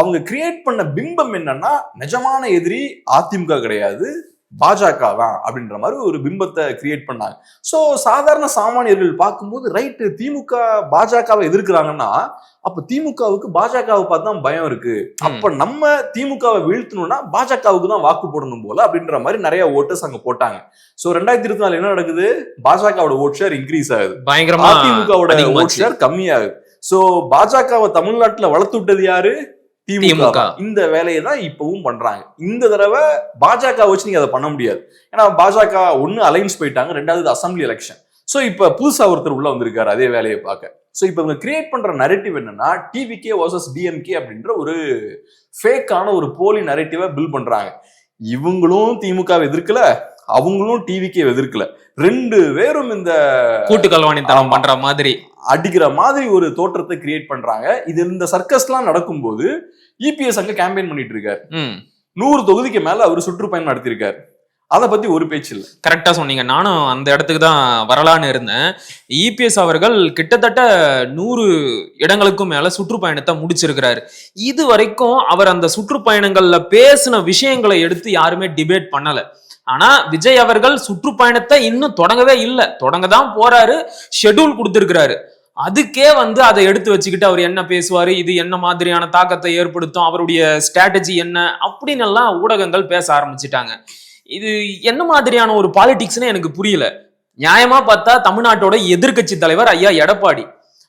அவங்க கிரியேட் பண்ண பிம்பம் என்னன்னா, நிஜமான எதிரி அதிமுக கிடையாது, பாஜக தான் அப்படின்ற மாதிரி ஒரு பிம்பத்தை கிரியேட் பண்ணாங்க. சோ சாதாரண சாமானியர்கள் பார்க்கும்போது ரைட்டு, திமுக பாஜகவை எதிர்க்கிறாங்கன்னா அப்ப திமுகவுக்கு பாஜகவை பார்த்து தான் பயம் இருக்கு. அப்ப நம்ம திமுகவை வீழ்த்தணும்னா பாஜகவுக்கு தான் வாக்கு போடணும் போல அப்படின்ற மாதிரி நிறைய ஓட்டர்ஸ் அங்க போட்டாங்க. சோ 2024 என்ன நடக்குது? பாஜகவோட ஓட் ஷேர் இன்க்ரீஸ் ஆகுது, அதிமுகவோட ஓட் ஷேர் கம்மியாகுது. சோ பாஜகவை தமிழ்நாட்டுல வளர்த்து விட்டது யாரு? திமுக. இந்த வேலையை தான் இப்பவும் பண்றாங்க. இந்த தடவை பாஜக வச்சு நீங்க அதை பண்ண முடியாது. ஏன்னா பாஜக ஒன்னு அலைன்ஸ் போயிட்டாங்க, ரெண்டாவது அசம்பிளி எலெக்ஷன். சோ இப்ப புதுசா ஒருத்தர் உள்ள வந்திருக்காரு அதே வேலையை பார்க்க. சோ இப்ப இவங்க கிரியேட் பண்ற நரேட்டிவ் என்னன்னா, டிவிகே வர்சஸ் டிஎம்கே அப்படின்ற ஒரு ஃபேக்கான ஒரு போலி நரேட்டிவை பில்ட் பண்றாங்க. இவங்களும் திமுகவை எதிர்க்கல, அவங்களும் டிவிகே எதிர்க்கல, 2 பேரும் இந்த
கூட்டுக்கல்வாணித்தனம் பண்ற மாதிரி
அடிக்கிற மாதிரி ஒரு தோற்றத்தை கிரியேட் பண்றாங்க. இது இந்த சர்க்கஸ்லாம் நடக்கும்போது இபிஎஸ் அங்க கேம்பெயின் பண்ணிட்டு இருக்காரு. 100 தொகுதிக்கு மேல அவர் சுற்றுப்பயணம் நடத்திருக்காரு. அதை பத்தி ஒரு பேச்சு இல்லை.
கரெக்டா சொன்னீங்க. நானும் அந்த இடத்துக்கு தான் வரலான்னு இருந்தேன். இபிஎஸ் அவர்கள் கிட்டத்தட்ட 100 இடங்களுக்கும் மேல சுற்றுப்பயணத்தை முடிச்சிருக்கிறாரு. இது வரைக்கும் அவர் அந்த சுற்றுப்பயணங்கள்ல பேசின விஷயங்களை எடுத்து யாருமே டிபேட் பண்ணல. ஆனா விஜய் அவர்கள் சுற்றுப்பயணத்தை இன்னும் தொடங்கவே இல்லை, தொடங்கதான் போறாரு, ஷெட்யூல் கொடுத்திருக்கிறாரு. அதுக்கே அதை எடுத்து வச்சுக்கிட்டு அவர் என்ன பேசுவாரு, இது என்ன மாதிரியான தாக்கத்தை ஏற்படுத்தும், அவருடைய ஸ்ட்ராட்டஜி என்ன அப்படின்னு எல்லாம் ஊடகங்கள் பேச ஆரம்பிச்சிட்டாங்க. இது என்ன மாதிரியான ஒரு பாலிடிக்ஸ்னு எனக்கு புரியல. நியாயமா பார்த்தா தமிழ்நாட்டோட எதிர்கட்சி தலைவர் ஐயா எடப்பாடி,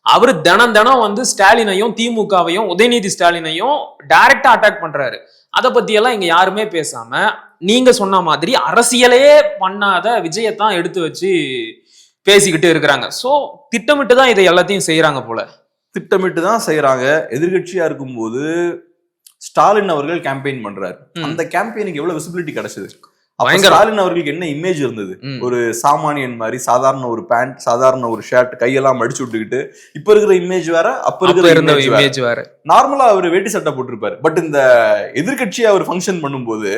அவரு தினம் ஸ்டாலினையும் திமுகவையும் உதயநிதி ஸ்டாலினையும் டைரக்டா அட்டாக் பண்றாரு. அதை பத்தி எல்லாம் இங்க யாருமே பேசாம நீங்க சொன்ன மாதிரி அரசியலே பண்ணாத விஜயத்தான் எடுத்து வச்சு பேசிக்கிட்டு இருக்கிறாங்க. சோ திட்டமிட்டு தான் இதை எல்லாத்தையும் செய்யறாங்க போல.
திட்டமிட்டு தான் செய்யறாங்க. எதிர்கட்சியா இருக்கும்போது ஸ்டாலின் அவர்கள் கேம்பெயின் பண்றாரு. அந்த கேம்பெயினுக்கு எவ்வளவு விசிபிலிட்டி கிடைச்சது? ஸ்டாலின் அவர்களுக்கு என்ன இமேஜ் இருந்தது? ஒரு சாமானியன் மாதிரி, சாதாரண ஒரு பேண்ட், சாதாரண ஒரு ஷர்ட், கையெல்லாம் அடிச்சு விட்டுக்கிட்டு. இப்ப இருக்கிற இமேஜ் வேற, அப்ப இருக்கிற இமேஜ் வேற. நார்மலா அவர் வேட்டி சட்டை போட்டிருப்பாரு. பட் இந்த எதிர்கட்சியா அவர் ஃபங்க்ஷன் பண்ணும்போது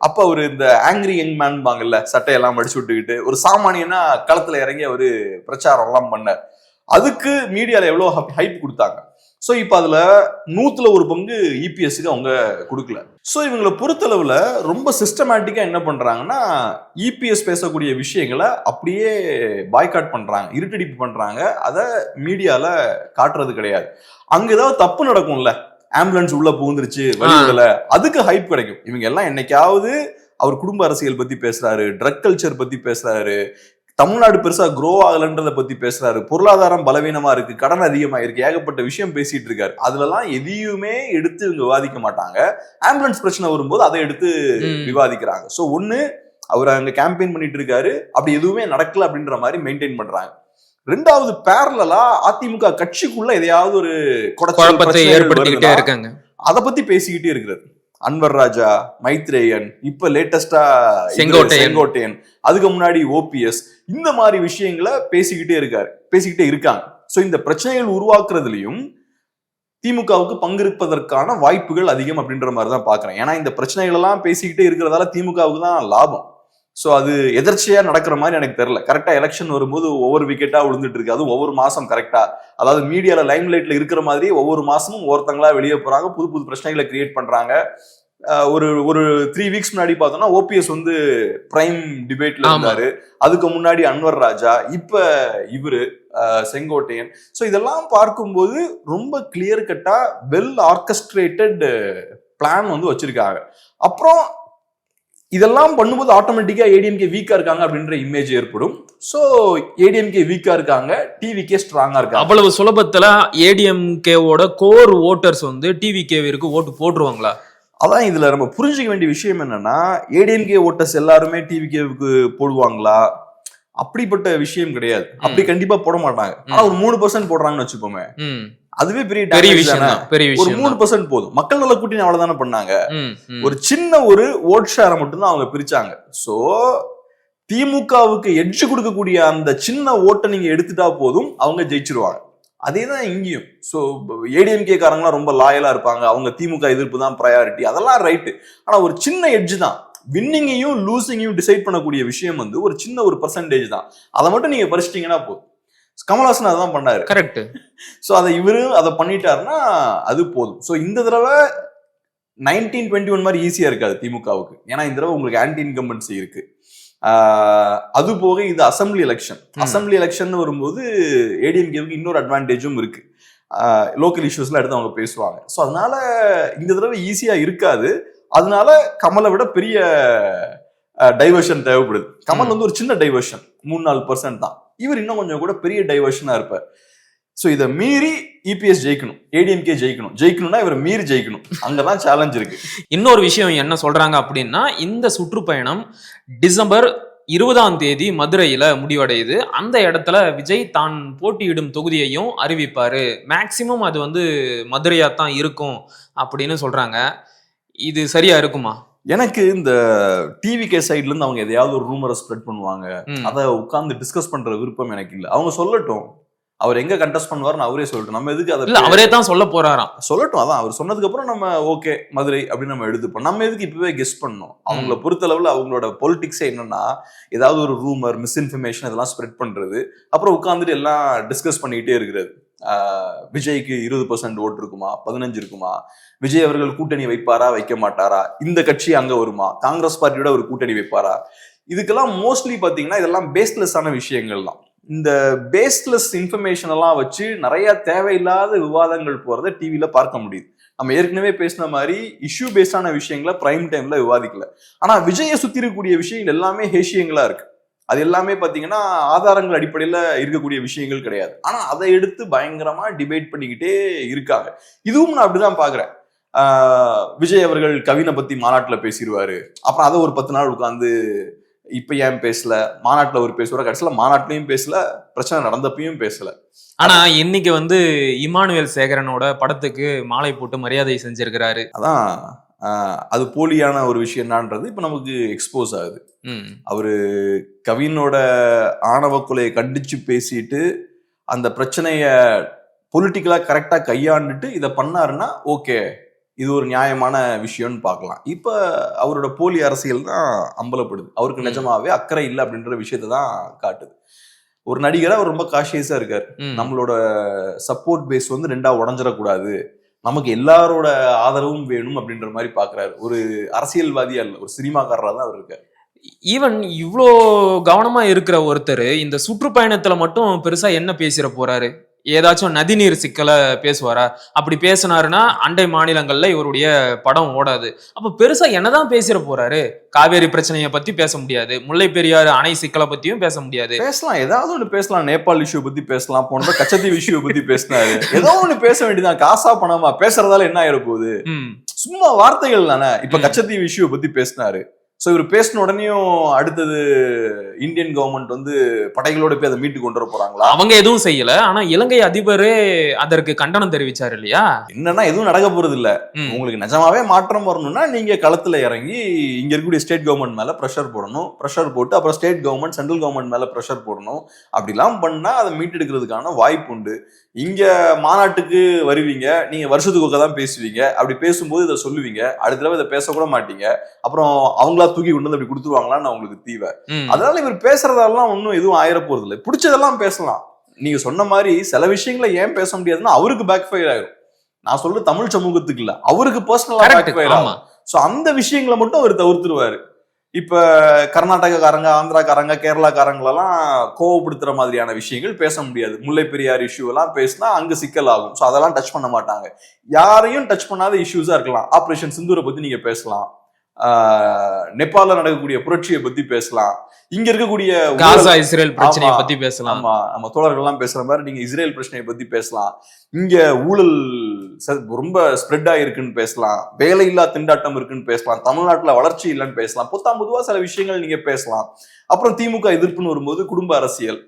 அப்ப அவரு இந்த ஆங்கிரி யங் மேன் பாங்கல்ல, சட்டையெல்லாம் அடிச்சு விட்டுக்கிட்டு ஒரு சாமானியனா களத்துல இறங்கி அவரு பிரச்சாரம் எல்லாம் பண்ணார். அதுக்கு மீடியால எவ்வளவு ஹைப் கொடுத்தாங்க. சோ இப்ப அதுல 100ல 1 பங்கு இபிஎஸ்க்கு அவங்க கொடுக்கல. சோ இவங்களை பொறுத்தளவுல ரொம்ப சிஸ்டமேட்டிக்கா என்ன பண்றாங்கன்னா, இபிஎஸ் பேசக்கூடிய விஷயங்களை அப்படியே பாய்காட் பண்றாங்க, இருட்டடிப்பு பண்றாங்க. அதை மீடியால காட்டுறது கிடையாது. அங்க ஏதாவது தப்பு நடக்கும்ல, ஆம்புலன்ஸ் உள்ள புகுந்துருச்சு வழிவிடல, அதுக்கு ஹைப் கிடைக்கும். இவங்க எல்லாம் என்னைக்காவது அவர் குடும்ப அரசியல் பத்தி பேசுறாரு, ட்ரக் கல்ச்சர் பத்தி பேசுறாரு, தமிழ்நாடு பெருசா க்ரோ ஆகலன்றதை பத்தி பேசுறாரு, பொருளாதாரம் பலவீனமா இருக்கு, கடன் அதிகமா இருக்கு, ஏகப்பட்ட விஷயம் பேசிட்டு இருக்காரு. அதுலலாம் எதையுமே எடுத்து இவங்க விவாதிக்க மாட்டாங்க. ஆம்புலன்ஸ் பிரச்சனை வரும்போது அதை எடுத்து விவாதிக்கிறாங்க. சோ ஒண்ணு, அவர் அங்க கேம்பெயின் பண்ணிட்டு இருக்காரு, அப்படி எதுவுமே நடக்கல அப்படின்ற மாதிரி மெயின்டைன் பண்றாங்க. ரெண்டாவது, பேரலா அதிமுக கட்சிக்குள்ள எதையாவது ஒரு
குழப்பத்தை ஏற்படுத்திக்கிட்டே இருக்காங்க,
அதை பத்தி பேசிக்கிட்டே இருக்கிறது. அன்வர் ராஜா, மைத்ரேயன், இப்ப லேட்டஸ்டா செங்கோட்டையன், அதுக்கு முன்னாடி ஓபிஎஸ், இந்த மாதிரி விஷயங்களை பேசிக்கிட்டே இருக்காங்க. சோ இந்த பிரச்சனைகள் உருவாக்குறதுலயும் திமுகவுக்கு பங்கிருப்பதற்கான வாய்ப்புகள் அதிகம் அப்படின்ற மாதிரி தான் பாக்குறேன். ஏன்னா இந்த பிரச்சனைகள் எல்லாம் பேசிக்கிட்டே இருக்கிறதால திமுகவுக்கு தான் லாபம். சோ அது எதர்ச்சியா நடக்கிற மாதிரி எனக்கு தெரியல. கரெக்டா எலெக்ஷன் வரும்போது ஒவ்வொரு விக்கெட்டா விழுந்துட்டு இருக்கு, அதுவும் ஒவ்வொரு மாசம் கரெக்டா, அதாவது மீடியால லைம் லைட்ல இருக்கிற மாதிரி ஒவ்வொரு மாசமும் ஒருத்தங்களா வெளியே போறாங்க, புது புது பிரச்சனைகளை கிரியேட் பண்றாங்க. ஒரு ஒரு 3 வீக்ஸ் முன்னாடி பார்த்தோம்னா ஓபிஎஸ் வந்து பிரைம் டிபேட்ல இருந்தாரு. அதுக்கு முன்னாடி அன்வர் ராஜா, இப்ப இவரு செங்கோட்டையன். ஸோ இதெல்லாம் பார்க்கும்போது ரொம்ப கிளியர் கட்டா வெல் ஆர்கஸ்ட்ரேட்டட் பிளான் வந்து வச்சிருக்காங்க. அப்புறம் இதெல்லாம் பண்ணும்போது ஆட்டோமேட்டிக்கா ஏடிஎம்கே வீக்கா இருக்காங்க அப்படின்ற இமேஜ் ஏற்படும். சோ ஏடிஎம்கே வீக்கா இருக்காங்க, டிவிகே ஸ்ட்ராங்கா இருக்காங்க.
அவ்வளவு சுலபத்துல ஏடிஎம்கேவோட கோர் ஓட்டர்ஸ் வந்து டிவிகேவிற்கு ஓட்டு போட்டுருவாங்களா?
அதான் இதுல நம்ம புரிஞ்சுக்க வேண்டிய விஷயம் என்னன்னா, ஏடிஎம்கே ஓட்டர்ஸ் எல்லாருமே டிவிகேவுக்கு போடுவாங்களா? அப்படிப்பட்ட விஷயம் கிடையாது. அப்படி கண்டிப்பா போட மாட்டாங்க. ஆனா ஒரு 3% போடுறாங்கன்னு வச்சுப்போமே, அதுவே பெரிய விஷயம். ஒரு 3% போதும். மக்கள் நல கூட்டணி அவ்வளவுதானே பண்ணாங்க. ஒரு சின்ன ஒரு ஓட் ஷேரை மட்டும்தான் அவங்க பிரிச்சாங்க. சோ திமுகவுக்கு எட்ஜ் கொடுக்கக்கூடிய அந்த சின்ன ஓட்டை நீங்க எடுத்துட்டா போதும், அவங்க ஜெயிச்சிருவாங்க. அதேதான் இங்கேயும். சோ ஏடிஎம்கே காரங்களாம் ரொம்ப லாயலா இருப்பாங்க, அவங்க திமுக எதிர்ப்பு தான் ப்ரையாரிட்டி, அதெல்லாம் ரைட்டு. ஆனா ஒரு சின்ன எட்ஜ் தான், வின்னிங்கையும் லூசிங்கையும் டிசைட் பண்ணக்கூடிய விஷயம் வந்து ஒரு சின்ன ஒரு பெர்சன்டேஜ் தான். அதை மட்டும் நீங்க பறிச்சிட்டீங்கன்னா போதும். கமல்ஹாசன் அதான் பண்ணாரு.
கரெக்ட்.
சோ அதை இவரும் அதை பண்ணிட்டாருன்னா அது போதும். சோ இந்த தடவை 1921 மாதிரி ஈஸியா இருக்காது திமுகவுக்கு. ஏன்னா இந்த தடவை உங்களுக்கு ஆன்டி இன்கம்பன்சி இருக்கு. அது போக இது அசம்பிளி எலெக்ஷன். அசம்பிளி எலெக்ஷன் வரும்போது ஏடிஎம்கேவுக்கு இன்னொரு அட்வான்டேஜும் இருக்கு. லோக்கல் இஷ்யூஸ்லாம் எடுத்து அவங்க பேசுவாங்க. ஸோ அதனால இந்த தடவை ஈஸியா இருக்காது. அதனால கமலை விட பெரிய டைவர்ஷன் தேவைப்படுது. கமல் வந்து ஒரு சின்ன டைவர்ஷன், 3-4% தான். இவர் இன்னும் கொஞ்சம் கூட பெரிய டைவர்ஷனா இருப்பார். சோ இதை மீறி இபிஎஸ் ஜெயிக்கணும், ஏடிஎம்கே ஜெயிக்கணும்னா இவரை மீறி ஜெயிக்கணும். அங்கதான் சேலஞ்ச் இருக்கு.
இன்னொரு விஷயம் என்ன சொல்றாங்க அப்படின்னா, இந்த சுற்றுப்பயணம் டிசம்பர் 20 மதுரையில முடிவடையுது. அந்த இடத்துல விஜய் தான் போட்டியிடும் தொகுதியையும் அறிவிப்பாரு. மேக்சிமம் அது வந்து மதுரையா தான் இருக்கும் அப்படின்னு சொல்றாங்க. இது சரியா இருக்குமா?
எனக்கு இந்த டிவிகே சைட்ல இருந்து அவங்க எதையாவது ஒரு ரூமரை ஸ்ப்ரெட் பண்ணுவாங்க, அதை உட்கார்ந்து டிஸ்கஸ் பண்ற விருப்பம் எனக்கு இல்ல. அவங்க சொல்லட்டும், அவர் எங்க கண்டெஸ்ட் பண்ணுவாருன்னு அவரே சொல்லட்டும். நம்ம எதுக்கு அதை
அவரே தான் சொல்ல போறாராம்.
சொல்லட்டும். அதான் அவர் சொன்னதுக்கு அப்புறம் நம்ம ஓகே மதுரை அப்படின்னு நம்ம எடுத்துப்போம். நம்ம எதுக்கு இப்பவே கெஸ் பண்ணணும்? அவங்கள பொறுத்தளவுல அவங்களோட பொலிட்டிக்ஸே என்னன்னா, ஏதாவது ஒரு ரூமர், மிஸ்இன்ஃபர்மேஷன் இதெல்லாம் ஸ்ப்ரெட் பண்றது, அப்புறம் உட்கார்ந்துட்டு எல்லாம் டிஸ்கஸ் பண்ணிக்கிட்டே இருக்கிறது. விஜய்க்கு 20% ஓட்டு இருக்குமா, 15 இருக்குமா, விஜய் அவர்கள் கூட்டணி வைப்பாரா வைக்க மாட்டாரா, இந்த கட்சி அங்க வருமா, காங்கிரஸ் பார்ட்டியோட ஒரு கூட்டணி வைப்பாரா, இதுக்கெல்லாம் மோஸ்ட்லி பாத்தீங்கன்னா இதெல்லாம் பேஸ்லெஸ்ஸான விஷயங்கள் தான். இந்த பேஸ்லெஸ் இன்ஃபர்மேஷன் எல்லாம் வச்சு நிறைய தேவையில்லாத விவாதங்கள் போறதை டிவில பார்க்க முடியுது. நம்ம ஏற்கனவே பேசின மாதிரி இஷ்யூ பேஸ்டான விஷயங்களை பிரைம் டைம்ல விவாதிக்கல. ஆனா விஜயை சுத்தி இருக்கக்கூடிய விஷயங்கள் எல்லாமே ஹேஷியங்களா இருக்கு. அது எல்லாமே பாத்தீங்கன்னா ஆதாரங்கள் அடிப்படையில இருக்கக்கூடிய விஷயங்கள் கிடையாது. ஆனா அதை எடுத்து பயங்கரமா டிபேட் பண்ணிக்கிட்டே இருக்காங்க. இதுவும் நான் அப்படிதான் பாக்குறேன். விஜய் அவர்கள் கவினை பத்தி மாநாட்டுல பேசிடுவாரு, அப்புறம் அதை ஒரு 10 நாள் உட்கார்ந்து இப்ப ஏன் பேசல, மாநாட்டுல ஒரு பேசுவார், கடைசியில மாநாட்டிலையும் பேசல, பிரச்சனை நடந்தப்பையும் பேசல.
ஆனா இன்னைக்கு வந்து இமானுவேல் சேகரனோட படத்துக்கு மாலை போட்டு மரியாதை செஞ்சிருக்கிறாரு.
அதான் அது போலியான ஒரு விஷயம்ன்றது இப்ப நமக்கு எக்ஸ்போஸ் ஆகுது. அவரு கவினோட ஆணவ கொலையை கண்டிச்சு பேசிட்டு அந்த பிரச்சனைய பொலிட்டிக்கலா கரெக்டா கையாண்டுட்டு இதை பண்ணாருன்னா ஓகே, இது ஒரு நியாயமான விஷயம்னு பார்க்கலாம். இப்ப அவரோட போலி அரசியல் தான் அம்பலப்படுது. அவருக்கு நிஜமாவே அக்கறை இல்லை அப்படின்ற விஷயத்த தான் காட்டுது. ஒரு நடிகரா அவர் ரொம்ப காஷியஸா இருக்காரு. நம்மளோட சப்போர்ட் பேஸ் வந்து 2ஆ உடஞ்சிடக்கூடாது, நமக்கு எல்லாரோட ஆதரவும் வேணும் அப்படின்ற மாதிரி பாக்குறாரு. ஒரு அரசியல்வாதியா இல்ல, ஒரு சினிமாக்காரரா தான் அவர் இருக்காரு.
ஈவன் இவ்வளோ கவனமா இருக்கிற ஒருத்தர் இந்த சுற்றுப்பயணத்துல மட்டும் பெருசா என்ன பேசிட போறாரு? ஏதாச்சும் நதிநீர் சிக்கலை பேசுவாரா? அப்படி பேசினாருன்னா அண்டை மாநிலங்கள்ல இவருடைய படம் ஓடாது. அப்ப பெருசா என்னதான் பேசிட போறாரு? காவேரி பிரச்சனையை பத்தி பேச முடியாது, முல்லை பெரியாறு அணை சிக்கலை பத்தியும் பேச முடியாது.
பேசலாம், ஏதாவது ஒண்ணு பேசலாம். நேபாள் இஷ்யூ பத்தி பேசலாம், போன்ற கச்சத்தீவு இஷ்யூ பத்தி பேசினாரு. ஏதோ ஒண்ணு பேச வேண்டியதான். காசா பணமா பேசுறதால என்ன ஆயிட போகுது? சும்மா வார்த்தைகள் தானே. இப்ப கச்சத்தீவு இஷ்யூ பத்தி பேசினாரு. சோ இவர் பேசின உடனேயும் அடுத்தது இந்தியன் கவர்மெண்ட் வந்து படைகளோட போய் அதை மீட்டு கொண்டு வர போறாங்களா? அவங்க
எதுவும் செய்யல. ஆனா இலங்கை அதிபரே அதற்கு கண்டனம் தெரிவிச்சாரு இல்லையா?
என்னன்னா எதுவும் நடக்க போறது இல்ல. உங்களுக்கு நிஜமாவே மாற்றம் வரணும்னா நீங்க களத்துல இறங்கி இங்க இருக்கக்கூடிய ஸ்டேட் கவர்மெண்ட் மேல பிரஷர் போடணும். பிரஷர் போட்டு அப்புறம் ஸ்டேட் கவர்மெண்ட் சென்ட்ரல் கவர்மெண்ட் மேல பிரஷர் போடணும். அப்படிலாம் பண்ணா அதை மீட்டெடுக்கிறதுக்கான வாய்ப்பு உண்டு. இங்க மாநாட்டுக்கு வருவீங்க, நீங்க வருஷத்துக்கு ஒருக்கா தான் பேசுவீங்க. அப்படி பேசும்போது இதை சொல்லுவீங்க, அடுத்த தடவை இதை பேசக்கூட மாட்டீங்க. அப்புறம் அவங்களா தூக்கி கொண்டு வந்து அப்படி கொடுத்துருவாங்களான்னு அவங்களுக்கு தீவை. அதனால இவர் பேசுறதெல்லாம் ஒன்னும் எதுவும் ஆயிர போறது இல்லை. பிடிச்சதெல்லாம் பேசலாம். நீங்க சொன்ன மாதிரி சில விஷயங்களை ஏன் பேச முடியாதுன்னா அவருக்கு பேக் ஃபயர் ஆயிரும். நான் சொல்றது தமிழ் சமூகத்துக்கு இல்ல, அவருக்கு பர்சனலா பேக் ஃபயர் ஆகும். சோ அந்த விஷயங்களை மட்டும் அவர் தவிர்த்துருவாரு. இப்ப கர்நாடகாக்காரங்க, ஆந்திராக்காரங்க, கேரளாக்காரங்களெல்லாம் கோவப்படுத்துற மாதிரியான விஷயங்கள் பேச முடியாது. முல்லை பெரியார் இஷ்யூ எல்லாம் பேசினா அங்க சிக்கல் ஆகும். சோ அதெல்லாம் டச் பண்ண மாட்டாங்க. யாரையும் டச் பண்ணாத இஷ்யூஸா இருக்கலாம். ஆபரேஷன் சிந்தூரை பத்தி நீங்க பேசலாம், நேபாள நடக்கக்கூடிய புரட்சியை பத்தி பேசலாம், இங்க இருக்கக்கூடிய
காசா இஸ்ரேல் பிரச்சனையை பத்தி பேசலாம்.
ஆமா, நம்ம தோழர்கள் எல்லாம் பேசுற மாதிரி நீங்க இஸ்ரேல் பிரச்சனையை பத்தி பேசலாம். இங்க ஊழல் ரொம்ப ஸ்ப்ரெட் ஆயிருக்குன்னு பேசலாம், வேலையில்லா திண்டாட்டம் இருக்குன்னு பேசலாம், தமிழ்நாட்டுல வளர்ச்சி இல்லைன்னு பேசலாம், பொதுவா சில விஷயங்கள் நீங்க பேசலாம். அப்புறம் திமுக எதிர்ப்புன்னு வரும்போது குடும்ப அரசியல்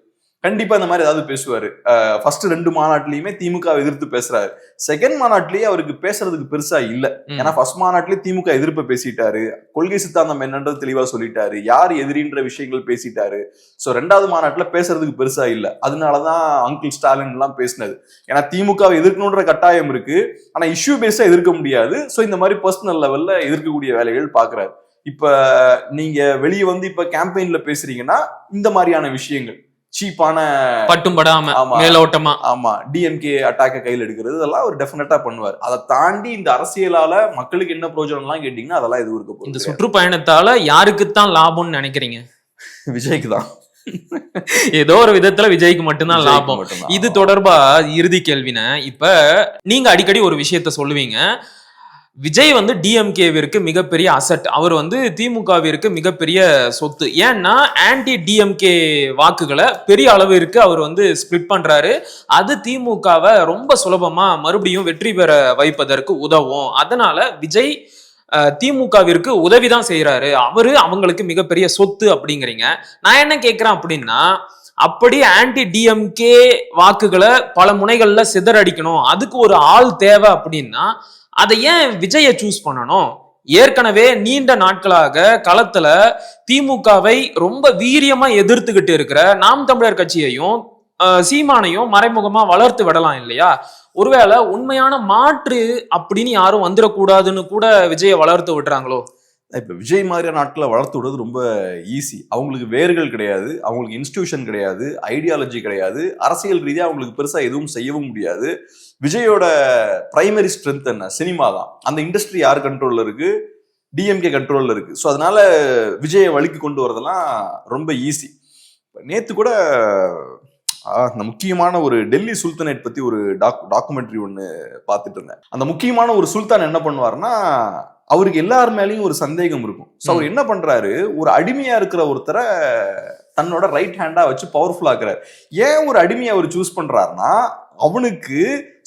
கண்டிப்பா இந்த மாதிரி ஏதாவது பேசுவாரு. ஃபர்ஸ்ட் 2 மாநாட்டிலயுமே திமுக எதிர்த்து பேசுறாரு. செகண்ட் மாநாட்டிலேயே அவருக்கு பேசுறதுக்கு பெருசா இல்ல. ஏன்னா ஃபர்ஸ்ட் மாநாட்டிலேயே திமுக எதிர்ப்பு பேசிட்டாரு, கொள்கை சித்தாந்தம் என்னன்றது தெளிவா சொல்லிட்டாரு, யார் எதிரின்ற விஷயங்கள் பேசிட்டாரு. சோ 2வது மாநாட்டுல பேசுறதுக்கு பெருசா இல்ல. அதனாலதான் அங்கிள் ஸ்டாலின் எல்லாம் பேசினது. ஏன்னா திமுக எதிர்க்கணுன்ற கட்டாயம் இருக்கு, ஆனா இஷ்யூ பேஸா எதிர்க்க முடியாது. சோ இந்த மாதிரி பர்சனல் லெவல்ல எதிர்க்கக்கூடிய வேலைகள் பாக்குறாரு. இப்ப நீங்க வெளியே வந்து இப்ப கேம்பெயின்ல பேசுறீங்கன்னா இந்த மாதிரியான விஷயங்கள் சீப்பான
பட்டும் படாம மேலோட்டமா,
ஆமா, டிஎம்கே அட்டாக்க கையில் எடுக்கிறது இதெல்லாம் அவர் டெஃபினட்டா பண்ணுவார். அதை தாண்டி இந்த அரசியலால மக்களுக்கு என்ன பிரயோஜனம் எல்லாம் கேட்டீங்கன்னா அதெல்லாம் எதுவும் இருக்க போகுது.
இந்த சுற்றுப்பயணத்தால யாருக்குத்தான் லாபம்னு நினைக்கிறீங்க?
விஜய்க்கு தான்.
ஏதோ ஒரு விதத்துல விஜய்க்கு மட்டும்தான் லாபம். இது தொடர்பா இறுதி கேள்வின, இப்ப நீங்க அடிக்கடி ஒரு விஷயத்த சொல்லுவீங்க, விஜய் வந்து டிஎம்கேவிற்கு மிகப்பெரிய அசட், அவர் வந்து திமுகவிற்கு மிகப்பெரிய சொத்து. ஏன்னா ஆன்டி டிஎம்கே வாக்குகளை பெரிய அளவிற்கு அவர் வந்து ஸ்பிளிட் பண்றாரு. அது திமுகவை ரொம்ப சுலபமா மறுபடியும் வெற்றி பெற வைப்பதற்கு உதவும். அதனால விஜய் திமுகவிற்கு உதவிதான் செய்யறாரு, அவரு அவங்களுக்கு மிகப்பெரிய சொத்து அப்படிங்கிறீங்க. நான் என்ன கேட்கிறேன் அப்படின்னா, அப்படி ஆன்டி டிஎம்கே வாக்குகளை பல முனைகள்ல சிதறடிக்கணும், அதுக்கு ஒரு ஆள் தேவை அப்படின்னா அதை ஏன் விஜய சூஸ் பண்ணணும்? ஏற்கனவே நீண்ட நாட்களாக களத்துல திமுகவை ரொம்ப வீரியமா எதிர்த்துக்கிட்டு இருக்கிற நாம் தமிழர் கட்சியையும் சீமானையும் மறைமுகமா வளர்த்து விடலாம் இல்லையா? ஒருவேளை உண்மையான மாற்று அப்படின்னு யாரும் வந்துடக்கூடாதுன்னு கூட விஜய வளர்த்து விடுறாங்களோ?
இப்ப விஜய் மாதிரியான நாட்களை வளர்த்து விடுறது ரொம்ப ஈஸி. அவங்களுக்கு வேர்கள் கிடையாது, அவங்களுக்கு இன்ஸ்டிடியூஷன் கிடையாது, ஐடியாலஜி கிடையாது, அரசியல் ரீதியா அவங்களுக்கு பெருசா எதுவும் செய்யவும் முடியாது. விஜயோட பிரைமரி ஸ்ட்ரென்த் என்ன? சினிமா தான். அந்த இண்டஸ்ட்ரி யார் கண்ட்ரோல்ல இருக்கு? டிஎம்கே கண்ட்ரோல்ல இருக்கு. ஸோ அதனால விஜயை வழிக்கு கொண்டு வரதெல்லாம் ரொம்ப ஈஸி. நேத்து கூட அந்த முக்கியமான ஒரு டெல்லி சுல்தானேட் பத்தி ஒரு டாக்குமெண்ட்ரி ஒன்று பார்த்துட்டு இருந்தேன். அந்த முக்கியமான ஒரு சுல்தான் என்ன பண்ணுவாருன்னா, அவருக்கு எல்லார் மேலேயும் ஒரு சந்தேகம் இருக்கும். ஸோ அவர் என்ன பண்றாரு, ஒரு அடிமையா இருக்கிற ஒருத்தரை தன்னோட ரைட் ஹேண்டா வச்சு பவர்ஃபுல் ஆக்குறாரு. ஏன் ஒரு அடிமையை அவர் சூஸ் பண்றாருன்னா, அவனுக்கு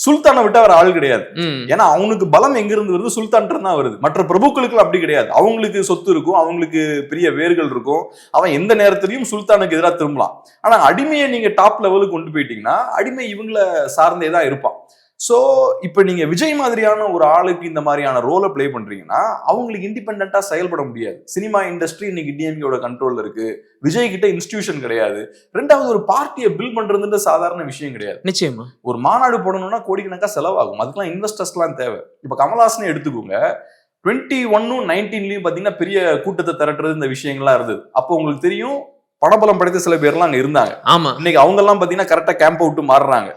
சுல்தானை விட்டு அவர் ஆள் கிடையாது. ஏன்னா அவனுக்கு பலம் எங்க இருந்து வருது? சுல்தான் தான் வருது. மற்ற பிரபுக்களுக்கு அப்படி கிடையாது. அவங்களுக்கு சொத்து இருக்கும், அவங்களுக்கு பெரிய வேர்கள் இருக்கும், அவன் எந்த நேரத்திலையும் சுல்தானுக்கு எதிராக திரும்பலாம். ஆனா அடிமையை நீங்க டாப் லெவலுக்கு கொண்டு போயிட்டீங்கன்னா அடிமை இவங்களை சார்ந்தே தான் இருப்பான். சோ இப்ப நீங்க விஜய் மாதிரியான ஒரு ஆளுக்கு இந்த மாதிரியான ரோலை பிளே பண்றீங்கன்னா அவங்களுக்கு இண்டிபெண்டா செயல்பட முடியாது. சினிமா இண்டஸ்ட்ரி இன்னைக்கு டிஎம்கேயோட கண்ட்ரோல்ல இருக்கு, விஜய் கிட்ட இன்ஸ்டிடியூஷன் கிடையாது. ரெண்டாவது, ஒரு பார்ட்டியை பில்ட் பண்றதுன்ற சாதாரண விஷயம் கிடையாது.
நிச்சயமா
ஒரு மாநாடு போடணும்னா கோடிக்கணக்கா செலவாகும், அதுக்கெல்லாம் இன்வெஸ்டர்ஸ் எல்லாம் தேவை. இப்ப கமல்ஹாசனே எடுத்துக்கோங்க, 21 19 பாத்தீங்கன்னா பெரிய கூட்டத்தை திரட்டுறது இந்த விஷயங்கள்லாம் இருந்தது. அப்போ உங்களுக்கு தெரியும், பணபலம் படைத்த சில பேர்லாம் அங்க இருந்தாங்க.
ஆமா, இன்னைக்கு
அவங்க எல்லாம் பாத்தீங்கன்னா கரெக்டா கேம்ப் அவுட் மாறுறாங்க.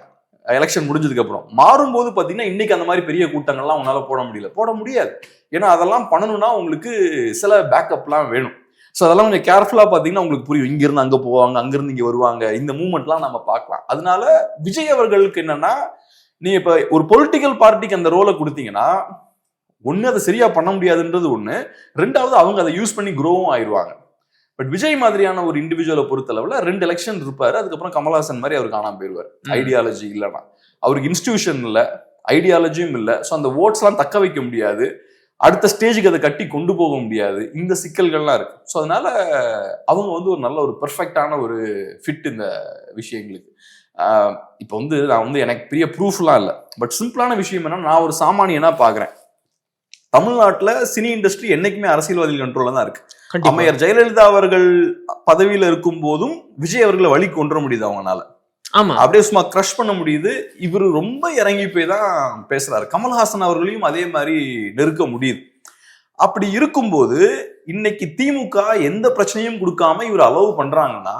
எலெக்ஷன் முடிஞ்சதுக்கு அப்புறம் மாறும்போது பாத்தீங்கன்னா இன்னைக்கு அந்த மாதிரி பெரிய கூட்டங்கள்லாம் உங்களால போட முடியாது. ஏன்னா அதெல்லாம் பண்ணணும்னா உங்களுக்கு சில பேக்கப்லாம் வேணும். ஸோ அதெல்லாம் கொஞ்சம் கேர்ஃபுல்லா பாத்தீங்கன்னா உங்களுக்கு புரியும். இங்க இருந்து அங்க போவாங்க, அங்கிருந்து இங்க வருவாங்க, இந்த மூவ்மெண்ட்லாம் நம்ம பார்க்கலாம். அதனால விஜய் அவர்களுக்கு என்னன்னா, நீ இப்ப ஒரு பொலிட்டிக்கல் பார்ட்டிக்கு அந்த ரோலை கொடுத்தீங்கன்னா ஒண்ணு அதை சரியா பண்ண முடியாதுன்றது ஒண்ணு, ரெண்டாவது அவங்க அதை யூஸ் பண்ணி க்ரோவும் ஆயிடுவாங்க. பட் விஜய் மாதிரியான ஒரு இண்டிவிஜுவலை பொறுத்தளவுல 2 எலெக்ஷன் இருப்பாரு, அதுக்கப்புறம் கமல்ஹாசன் மாதிரி அவர் காணாம போயிடுவார். ஐடியாலஜி இல்லைன்னா, அவருக்கு இன்ஸ்டிடியூஷன் இல்லை, ஐடியாலஜியும் இல்லை. ஸோ அந்த ஓட்ஸ் எல்லாம் தக்க வைக்க முடியாது, அடுத்த ஸ்டேஜுக்கு அதை கட்டி கொண்டு போக முடியாது. இந்த சிக்கல்கள்லாம் இருக்கு. ஸோ அதனால அவங்க வந்து ஒரு நல்ல ஒரு பெர்ஃபெக்டான ஒரு ஃபிட் இந்த விஷயங்களுக்கு. இப்போ வந்து நான் வந்து எனக்கு பெரிய ப்ரூஃப்லாம் இல்லை, பட் சிம்பிளான விஷயம் என்னன்னா, நான் ஒரு சாமானியனா பாக்குறேன், தமிழ்நாட்டுல சினி இண்டஸ்ட்ரி என்னைக்குமே அரசியல்வாதிகள் கண்ட்ரோல்ல தான் இருக்கு. அம்மையார் ஜெயலலிதா அவர்கள் பதவியில இருக்கும் போதும் விஜய் அவர்களை வழி கொண்டு முடியுது அவங்களால.
ஆமா,
அப்படியே சும்மா கிரஷ் பண்ண முடியுது. இவரு ரொம்ப இறங்கி போய் தான் பேசுறாரு. கமல்ஹாசன் அவர்களையும் அதே மாதிரி நெருக்க முடியுது. அப்படி இருக்கும்போது இன்னைக்கு திமுக எந்த பிரச்சனையும் கொடுக்காம இவர் அலோவ் பண்றாங்கன்னா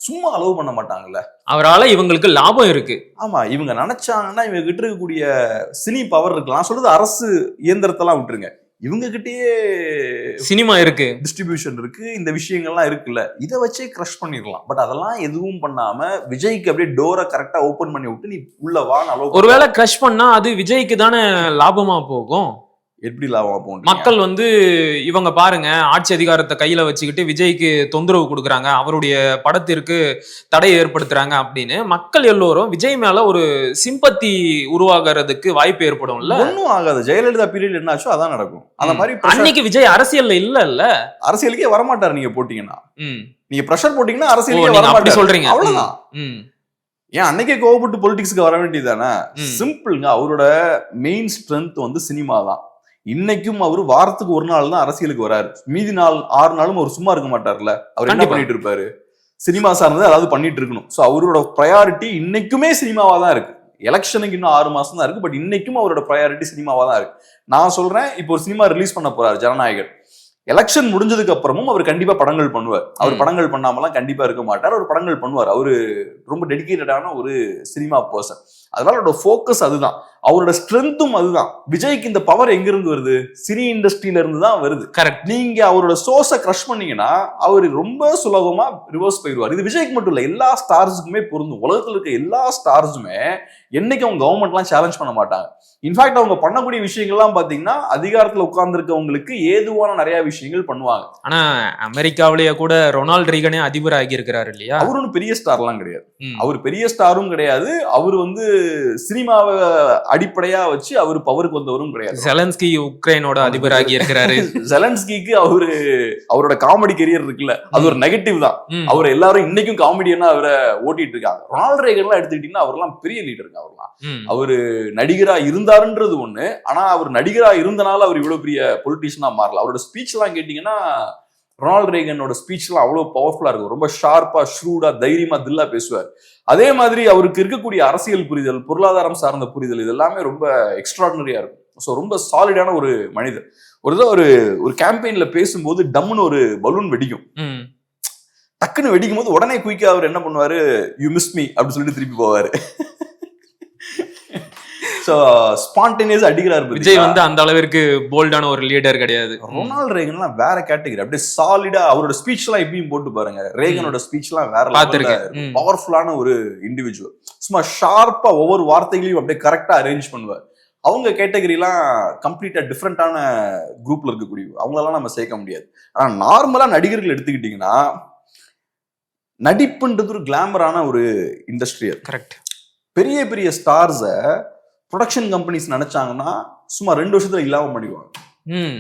சும்மா அலோவ் பண்ண மாட்டாங்கல்ல,
அவரால இவங்களுக்கு லாபம் இருக்கு.
ஆமா, இவங்க நினைச்சாங்கன்னா இவங்க கிட்ட இருக்கக்கூடிய சினி பவர் இருக்கலாம். சொல்றது அரசு இயந்திரத்தெல்லாம் விட்டுருங்க, இவங்க கிட்டயே
சினிமா இருக்கு,
டிஸ்ட்ரிபியூஷன் இருக்கு, இந்த விஷயங்கள்லாம் இருக்குல்ல, இதை வச்சே கிரஷ் பண்ணிடலாம். பட் அதெல்லாம் எதுவும் பண்ணாம விஜய்க்கு அப்படியே டோரை கரெக்டா ஓபன் பண்ணி விட்டு நீ உள்ள வா.
ஒருவேளை கிரஷ் பண்ணா அது விஜய்க்கு தானே லாபமா போகும்.
எப்படி லாபம் போகும்?
மக்கள் வந்து இவங்க பாருங்க ஆட்சி அதிகாரத்தை கையில வச்சுக்கிட்டு விஜய்க்கு தொந்தரவு கொடுக்குறாங்க, அவருடைய படத்திற்கு தடை ஏற்படுத்துறாங்க அப்படின்னு மக்கள் எல்லோரும் விஜய் மேல ஒரு சிம்பத்தி உருவாகிறதுக்கு வாய்ப்பு ஏற்படும்ல.
ஒன்னும் ஆகாது. ஜெயலலிதா பீரியட் என்னாச்சோ அதான் நடக்கும். அந்த மாதிரி
அன்னைக்கு விஜய் அரசியல்ல இல்ல,
அரசியலுக்கே வரமாட்டாரு. நீங்க போட்டீங்கன்னா, நீங்க பிரஷர் போட்டீங்கன்னா அரசியலுக்கே
வரமாட்டாரு. அப்படி சொல்றீங்க,
அவ்வளவுதான். ஏன் அன்னைக்கே கோவப்பட்டு பொலிட்டிக்ஸ்க்கு வர வேண்டியதானே? சிம்பிள்ங்க. அவரோட மெயின் ஸ்ட்ரென்த் வந்து சினிமா தான். இன்னைக்கும் அவரு வாரத்துக்கு ஒரு நாள் தான் அரசியலுக்கு வராரு. மீதி 6 நாளும் அவர் சும்மா இருக்க மாட்டார்ல. அவர் என்ன பண்ணிட்டு இருப்பாரு? சினிமா சார்ந்தது அதாவது பண்ணிட்டு இருக்கணும். சோ அவரோட ப்ரையாரிட்டி இன்னைக்குமே சினிமாவா தான் இருக்கு. எலெக்ஷனுக்கு இன்னும் 6 மாசம் தான் இருக்கு. பட் இன்னைக்கும் அவரோட ப்ரையாரிட்டி சினிமாவா தான் இருக்கு. நான் சொல்றேன், இப்போ ஒரு சினிமா ரிலீஸ் பண்ண போறாரு ஜனநாயகன். எலெக்ஷன் முடிஞ்சதுக்கு அப்புறமும் அவர் கண்டிப்பா படங்கள் பண்ணுவார். அவர் படங்கள் பண்ணாமலாம் கண்டிப்பா இருக்க மாட்டார். அவர் படங்கள் பண்ணுவார். அவரு ரொம்ப டெடிகேட்டடான ஒரு சினிமா பர்சன். அதனால அவரோட ஃபோக்கஸ் அதுதான், அவரோட ஸ்ட்ரென்த்தும் அதுதான். விஜய்க்கு இந்த பவர் எங்க இருந்து வருது? சினி இண்டஸ்ட்ரியில இருந்து தான் வருது. கரெக்ட். நீங்க அவரோட சோர்ஸை கிரஷ் பண்ணீங்கன்னா அவர் ரொம்ப சுலபமா ரிவர்ஸ் போயிடுவார். இது விஜய்க்கு மட்டும் இல்ல, எல்லா ஸ்டார்ஸுக்குமே பொருந்தும். உலகத்துல இருக்க எல்லா ஸ்டார்ஸுமே என்னைக்கு அவங்க கவர்மெண்ட்லாம் சேலஞ்ச் பண்ண மாட்டாங்க. இன்ஃபேக்ட் அவங்க பண்ணக்கூடிய விஷயங்கள்லாம் பாத்தீங்கன்னா அதிகாரத்துல உட்கார்ந்து இருக்கவங்களுக்கு ஏதுவான நிறைய விஷயங்கள் பண்ணுவாங்க.
ஆனா அமெரிக்காவிலேயே கூட ரொனால்ட் ரீகனே அதிபர் ஆகி இருக்கிறாரு இல்லையா?
அவரு ஒன்றும் பெரிய ஸ்டார்லாம் கிடையாது. அவர் பெரிய ஸ்டாரும் கிடையாது. அவர் வந்து சினிமாவை அடிப்படையா வச்சு அவர் பவருக்கு வந்தவரும் கிடையாது.
ஜெலன்ஸ்கி உக்ரைனோட அதிபர் ஆகி இருக்கிறாரு.
ஜெலன்ஸ்கிக்கு அவரோட காமெடி கெரியர் இருக்குல்ல, அது ஒரு நெகட்டிவ் தான். அவர் எல்லாரும் இன்னைக்கும் காமெடியனா அவரை ஓட்டிட்டு இருக்காங்க. ரொனால்ட் ரீகன் எல்லாம் எடுத்துக்கிட்டீங்கன்னா அவர்லாம் பெரிய லீடருங்க. அவரு நடிகரா இருந்தாருன்றது ஒண்ணு. ஆனா அவர் நடிகரா இருந்தனால அவர் இவ்வளவு பெரிய பொலிட்டிஷியனா மாறல. அவரோட ஸ்பீச் எல்லாம் கேட்டீங்கன்னா ரொனால்ட் ரீகனோட ஸ்பீச் எல்லாம் அவ்வளவு பவர்ஃபுல்லா இருக்கும். ரொம்ப ஷார்ப்பா, ஷ்ரூடா, தைரியமா, தில்லா பேசுவார். அதே மாதிரி அவருக்கு இருக்கக்கூடிய அரசியல் புரிதல், பொருளாதாரம் சார்ந்த புரிதல், இது எல்லாமே ரொம்ப எக்ஸ்ட்ராடினரியா இருக்கும். ஸோ ரொம்ப சாலிடான ஒரு மனிதர். ஒரு கேம்பெயின்ல பேசும்போது டம்னு ஒரு பலூன் வெடிக்கும். டக்குன்னு வெடிக்கும் போது உடனே குயிக்கா அவர் என்ன பண்ணுவாரு? யூ மிஸ் மீ அப்படின்னு சொல்லிட்டு திருப்பி போவாரு. ஸ்பான்டேனியஸ் அடிக்கிறார்.
விஜய் வந்து அந்த அளவிற்கு போல்டான ஒரு லீடர் கிடையாது.
ரொனால்ட் ரீகன்லாம் வேற கேட்டகரி. அப்படியே சாலிடா அவரோட ஸ்பீச் எல்லாம் எப்பயும் போட்டு பாருங்க. ரீகனோட ஸ்பீச் எல்லாம் வேற பவர்ஃபுல்லான ஒரு இண்டிவிஜுவல். சும்மா ஷார்ப்பா ஒவ்வொரு வார்த்தைகளையும் அப்படியே கரெக்டா அரேஞ்ச் பண்ணுவார். அவங்க கேட்டகரிலாம் கம்ப்ளீட்டா டிஃப்ரெண்டான குரூப்ல இருக்கக்கூடிய அவங்களெல்லாம் நம்ம சேர்க்க முடியாது. ஆனா நார்மலா நடிகர்கள் எடுத்துக்கிட்டீங்கன்னா நடிப்புன்றது ஒரு கிளாமரான ஒரு இண்டஸ்ட்ரியல்.
கரெக்ட். பெரிய
பெரிய ஸ்டார்ஸை ப்ரொடக்ஷன் கம்பெனிஸ் நினைச்சாங்கன்னா சும்மா 2 வருஷத்துல இல்லாம பண்ணிடுவாங்க.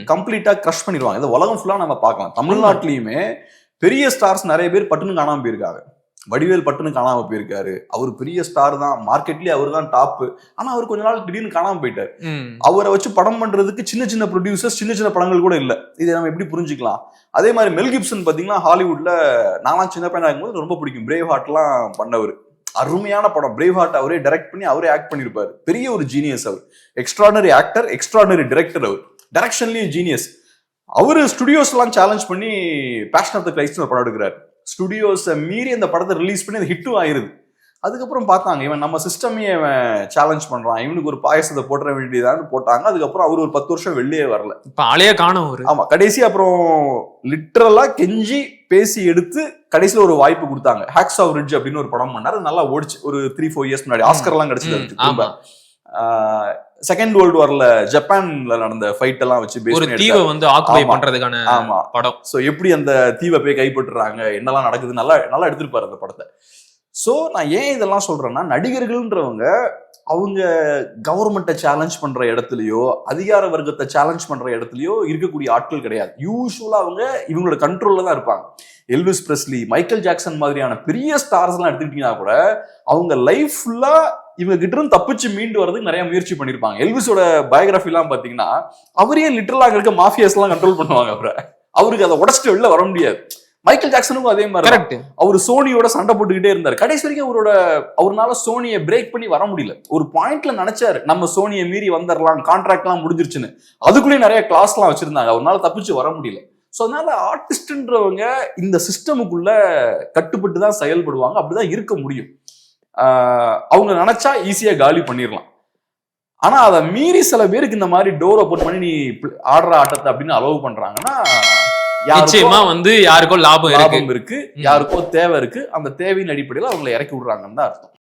கம்ப்ளீட்டா கிரஷ் பண்ணிடுவாங்க. இந்த உலகம் ஃபுல்லா நம்ம பார்க்கலாம். தமிழ்நாட்டிலயுமே பெரிய ஸ்டார்ஸ் நிறைய பேர் பட்டுன்னு காணாம போயிருக்காங்க. வடிவேல் பட்டுன்னு காணாம போயிருக்காரு. அவர் பெரிய ஸ்டார் தான், மார்க்கெட்லயே அவர் தான் டாப். ஆனா அவர் கொஞ்ச நாள் திடீர்னு காணாம போயிட்டாரு. அவரை வச்சு படம் பண்றதுக்கு சின்ன சின்ன ப்ரொடியூசர்ஸ், சின்ன சின்ன படங்கள் கூட இல்ல. இதை நம்ம எப்படி புரிஞ்சுக்கலாம்? அதே மாதிரி மெல் கிப்சன் பாத்தீங்கன்னா ஹாலிவுட்ல நான்லாம் சின்ன பையனா இருக்கும்போது ரொம்ப பிடிக்கும். பிரேவ் ஹார்ட்லாம் பண்ணவர். அருமையான படம். பிரேவ் ஹார்ட் அவரே டைரக்ட் பண்ணி அவரே ஆக்ட் பண்ணிருப்பாரு. பெரிய ஒரு ஜீனியஸ் அவர். Extraordinary actor, extraordinary director. அவர் டைரக்ஷன்லயும் ஜீனியஸ். அவரு ஸ்டுடியோஸ் எல்லாம் சேலஞ்ச் பண்ணி பேஷன் ஆஃப் தி கிரைஸ்ட்னு ஒரு படம் எடுக்கிறாரு. ஸ்டுடியோஸை மீறி அந்த படத்தை ரிலீஸ் பண்ணி அது ஹிட்டும் ஆயிருது. அதுக்கப்புறம் பார்த்தாங்க இவன் நம்ம சிஸ்டமையே இவன் சேலஞ்ச் பண்றான், இவனுக்கு ஒரு பாயசத்தை போட்டுற வேண்டியதான்னு போட்டாங்க. அதுக்கப்புறம் அவர் ஒரு 10 வருஷம் வெளியே வரல. இப்ப ஆளையே காணும். ஆமா, கடைசி அப்புறம் லிட்டரலா கெஞ்சி பேசி எடுத்து கடைசியில ஒரு வாய்ப்பு கொடுத்தாங்க. ஹேக்ஸா ரிட்ஜ் அப்படின்னு ஒரு படம் பண்ணாரு. நல்லா ஓடிச்சு. ஒரு 3-4 இயர்ஸ் முன்னாடி ஆஸ்கர் எல்லாம் கிடைச்சது. செகண்ட் வேர்ல்டு வார்ல ஜப்பான்ல நடந்த ஃபைட் எல்லாம் வச்சு ஒரு தீவை வந்து ஆக்குபை பண்றதுக்கான படம். சோ எப்படி அந்த தீவை போய் கைப்பற்றுறாங்க, என்னெல்லாம் நடக்குது, நல்லா நல்லா எடுத்திருப்பாரு அந்த படத்தை. சோ நான் ஏன் இதெல்லாம் சொல்றேன்னா, நடிகர்கள்ன்றவங்க அவங்க கவர்மெண்ட்டை சேலஞ்ச் பண்ற இடத்துலயோ அதிகார வர்க்கத்தை சேலஞ்ச் பண்ற இடத்துலயோ இருக்கக்கூடிய ஆட்கள் கிடையாது. யூஸ்வலா அவங்க இவங்களோட கண்ட்ரோல்ல தான் இருப்பாங்க. எல்விஸ் பிரெஸ்லி, மைக்கேல் ஜாக்சன் மாதிரியான பெரிய ஸ்டார்ஸ் எல்லாம் எடுத்துக்கிட்டீங்கன்னா கூட அவங்க லைஃப் ஃபுல்லா இவங்க கிட்ட இருந்து தப்பிச்சு மீண்டு வரதுக்கு நிறைய முயற்சி பண்ணிருப்பாங்க. எல்விஸோட பயோகிராஃபி எல்லாம் பாத்தீங்கன்னா அவரே லிட்டரலா இருக்க மாஃபியாஸ் எல்லாம் கண்ட்ரோல் பண்ணுவாங்க. அவருக்கு அதை உடச்சிட்டு வெளில வர முடியாது. மைக்கேல் ஜாக்சனுக்கும் அதே மாதிரி. அவர் சோனியோட சண்டை போட்டுக்கிட்டே இருந்தார். கடைசி வரைக்கும் அவரால் சோனியை பிரேக் பண்ணி வர முடியல. ஒரு பாயிண்ட்ல நினைச்சாரு நம்ம சோனியை மீறி வந்துடலாம், கான்ட்ராக்ட் எல்லாம் முடிஞ்சிருச்சுன்னு. அதுக்குள்ளேயே நிறைய கிளாஸ் எல்லாம் வச்சிருந்தாங்க. அவரால் தப்பிச்சு வர முடியல. ஸோ அதனால ஆர்டிஸ்ட்ன்றவங்க இந்த சிஸ்டமுக்குள்ள கட்டுப்பட்டு தான் செயல்படுவாங்க. அப்படிதான் இருக்க முடியும். அவங்க நினைச்சா ஈஸியா காலி பண்ணிடலாம். ஆனா அதை மீறி சில பேருக்கு இந்த மாதிரி டோர் ஓபன் பண்ணி நீ ஆடுற ஆட்டத்தை அப்படின்னு அலோவ் பண்றாங்கன்னா
நிச்சயமா வந்து யாருக்கோ லாபம்
இருக்கு, யாருக்கோ தேவை இருக்கு, அந்த தேவையின் அடிப்படையில் அவங்களை இறக்கி விடுறாங்கன்னு தான் அர்த்தம்.